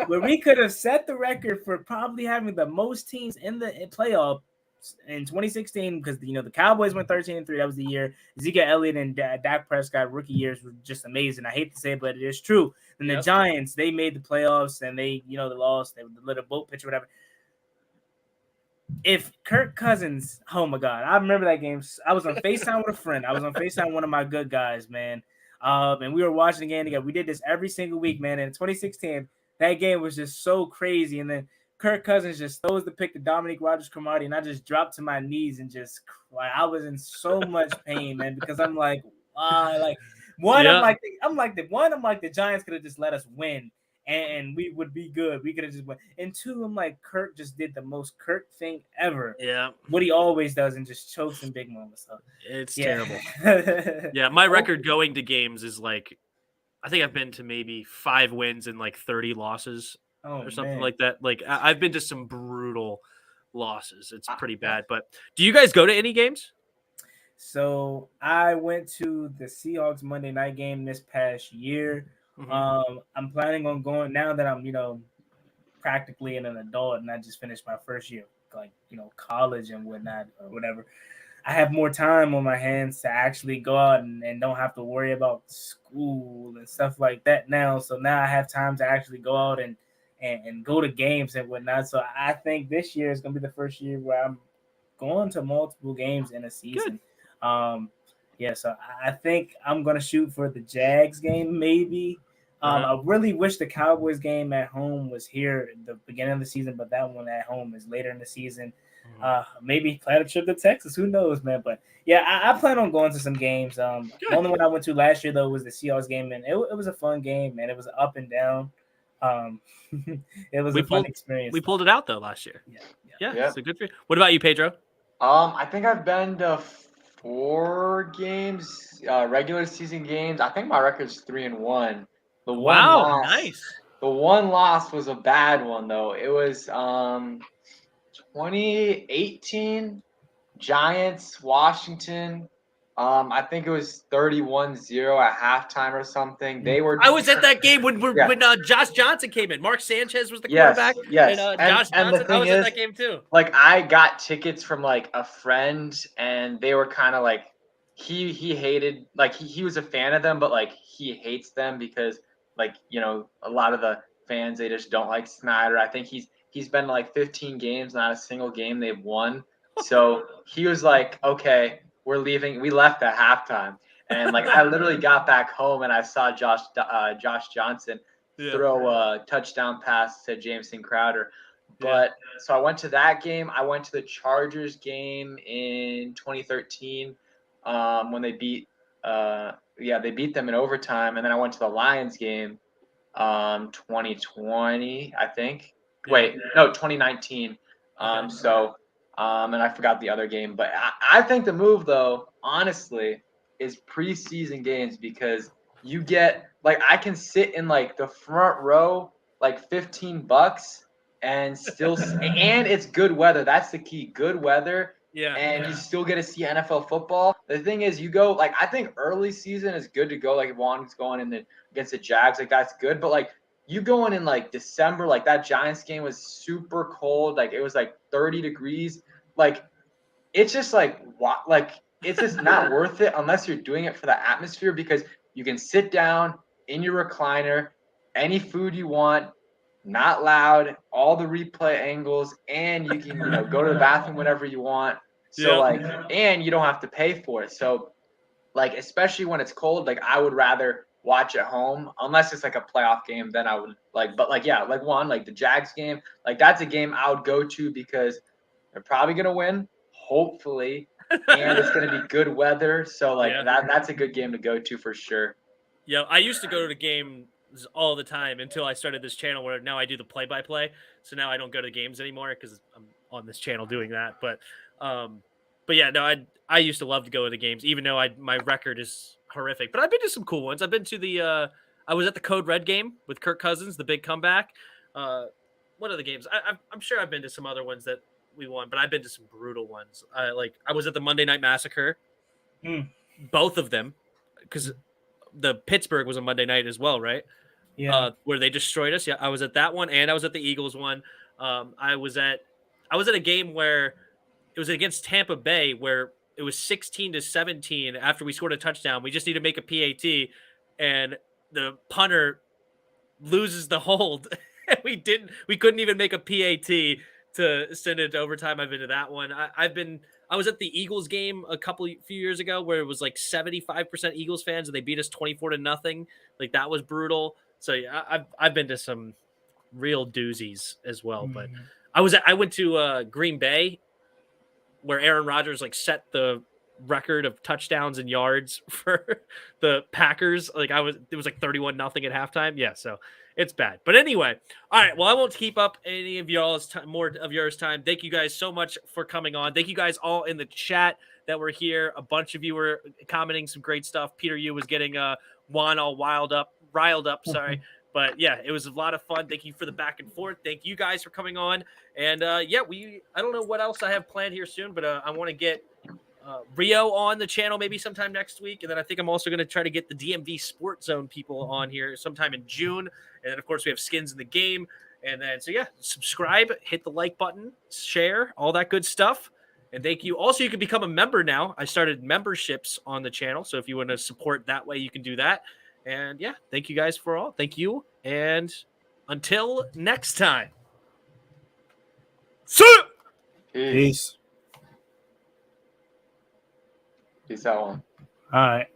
where we could have set the record for probably having the most teams in the playoff in 2016, because the Cowboys went 13-3. That was the year. Ezekiel Elliott and Dak Prescott rookie years were just amazing. I hate to say it, but it is true. And the Giants, they made the playoffs, and they lost. They lit a boat pitch or whatever. If Kirk Cousins, oh my God, I remember that game. I was on FaceTime with a friend. I was on FaceTime with one of my good guys, man. And we were watching the game together. We did this every single week, man. And in 2016, that game was just so crazy. And then Kirk Cousins just throws the pick to Dominique Rodgers-Cromartie, and I just dropped to my knees and just cried. I was in so much pain, man, because I'm like, I'm like the Giants could have just let us win, and we would be good. We could have just won. And 2, I'm like, Kirk just did the most Kirk thing ever. Yeah, what he always does, and just chokes in big moments. So, it's terrible. Yeah, my record going to games is like, I think I've been to maybe 5 wins and like 30 losses. Or something like that. Like I've been to some brutal losses. It's pretty bad. But do you guys go to any games? So I went to the Seahawks Monday night game this past year. Mm-hmm. I'm planning on going now that I'm, practically an adult, and I just finished my first year, like, college and whatnot or whatever. I have more time on my hands to actually go out and don't have to worry about school and stuff like that now. So now I have time to actually go out and go to games and whatnot. So I think this year is going to be the first year where I'm going to multiple games in a season. Yeah, so I think I'm gonna shoot for the Jags game, maybe. I really wish the Cowboys game at home was here at the beginning of the season, but that one at home is later in the season. Maybe plan a trip to Texas. Who knows, man? But yeah, I plan on going to some games. The only one I went to last year though was the Seahawks game, and it was a fun game, man. It was up and down. It was a fun experience. We pulled it out though last year. Yeah. So good for you. What about you, Pedro? I think I've been to 4 games, regular season games. I think my record's 3-1. The one loss was a bad one though. It was 2018 Giants Washington. I think it was 31-0 at halftime or something. I was at that game when Josh Johnson came in. Mark Sanchez was the quarterback. Yes. And Josh Johnson. I was at that game too. Like I got tickets from like a friend, and they were kind of like he hated, like he was a fan of them, but like he hates them because like a lot of the fans, they just don't like Snyder. I think he's been to like 15 games, not a single game they've won. So he was like, okay, we're leaving. We left at halftime, and like I literally got back home and I saw Josh Johnson throw a touchdown pass to Jameson Crowder. But so I went to that game. I went to the Chargers game in 2013 when they beat they beat them in overtime, and then I went to the Lions game 2020, I think. Wait, no, 2019. And I forgot the other game, but I think the move though, honestly, is preseason games, because you get like I can sit in like the front row, like $15, and still and it's good weather. That's the key, good weather. And you still get to see NFL football. The thing is, you go like I think early season is good to go. Like if Juan's going in against the Jags, like that's good. But like you going in like December, like that Giants game was super cold. Like it was like 30 degrees. Like it's just like it's just not worth it unless you're doing it for the atmosphere, because you can sit down in your recliner, any food you want, not loud, all the replay angles, and you can go to the bathroom whenever you want. So and you don't have to pay for it. So like especially when it's cold, like I would rather watch at home, unless it's like a playoff game, then I would like. But like one, like the Jags game, like that's a game I would go to because they're probably gonna win, hopefully, and it's gonna be good weather. So like that's a good game to go to for sure. Yeah, I used to go to the games all the time until I started this channel where now I do the play-by-play. So now I don't go to the games anymore because I'm on this channel doing that. But yeah, no, I used to love to go to the games, even though my record is horrific. But I've been to some cool ones. I've been to I was at the Code Red game with Kirk Cousins, the big comeback. What are the games? I'm sure I've been to some other ones that we won, but I've been to some brutal ones. I was at the Monday Night Massacre, both of them, because the Pittsburgh was a Monday night as well, right? Yeah. Where they destroyed us. Yeah, I was at that one, and I was at the Eagles one. I was at a game where it was against Tampa Bay, where it was 16-17 after we scored a touchdown. We just need to make a PAT, and the punter loses the hold. We couldn't even make a PAT to send it to overtime. I've been to that one. I was at the Eagles game few years ago where it was like 75% Eagles fans and they beat us 24-0. Like that was brutal. So yeah, I've been to some real doozies as well. But I went to Green Bay where Aaron Rodgers like set the record of touchdowns and yards for the Packers. Like it was like 31-0 at halftime. Yeah, so it's bad. But anyway, all right. Well, I won't keep up any of y'all's more of yours time. Thank you guys so much for coming on. Thank you guys all in the chat that were here. A bunch of you were commenting some great stuff. Peter, you was getting Juan all riled up. Sorry. But yeah, it was a lot of fun. Thank you for the back and forth. Thank you guys for coming on. And I don't know what else I have planned here soon, but I want to get Rio on the channel maybe sometime next week. And then I think I'm also going to try to get the DMV Sports Zone people on here sometime in June. And then, of course, we have Skins in the Game. And then, so yeah, subscribe, hit the like button, share, all that good stuff. And thank you. Also, you can become a member now. I started memberships on the channel. So if you want to support that way, you can do that. And yeah, thank you guys for all. Thank you. And until next time. Peace. Peace out, Juan. All right.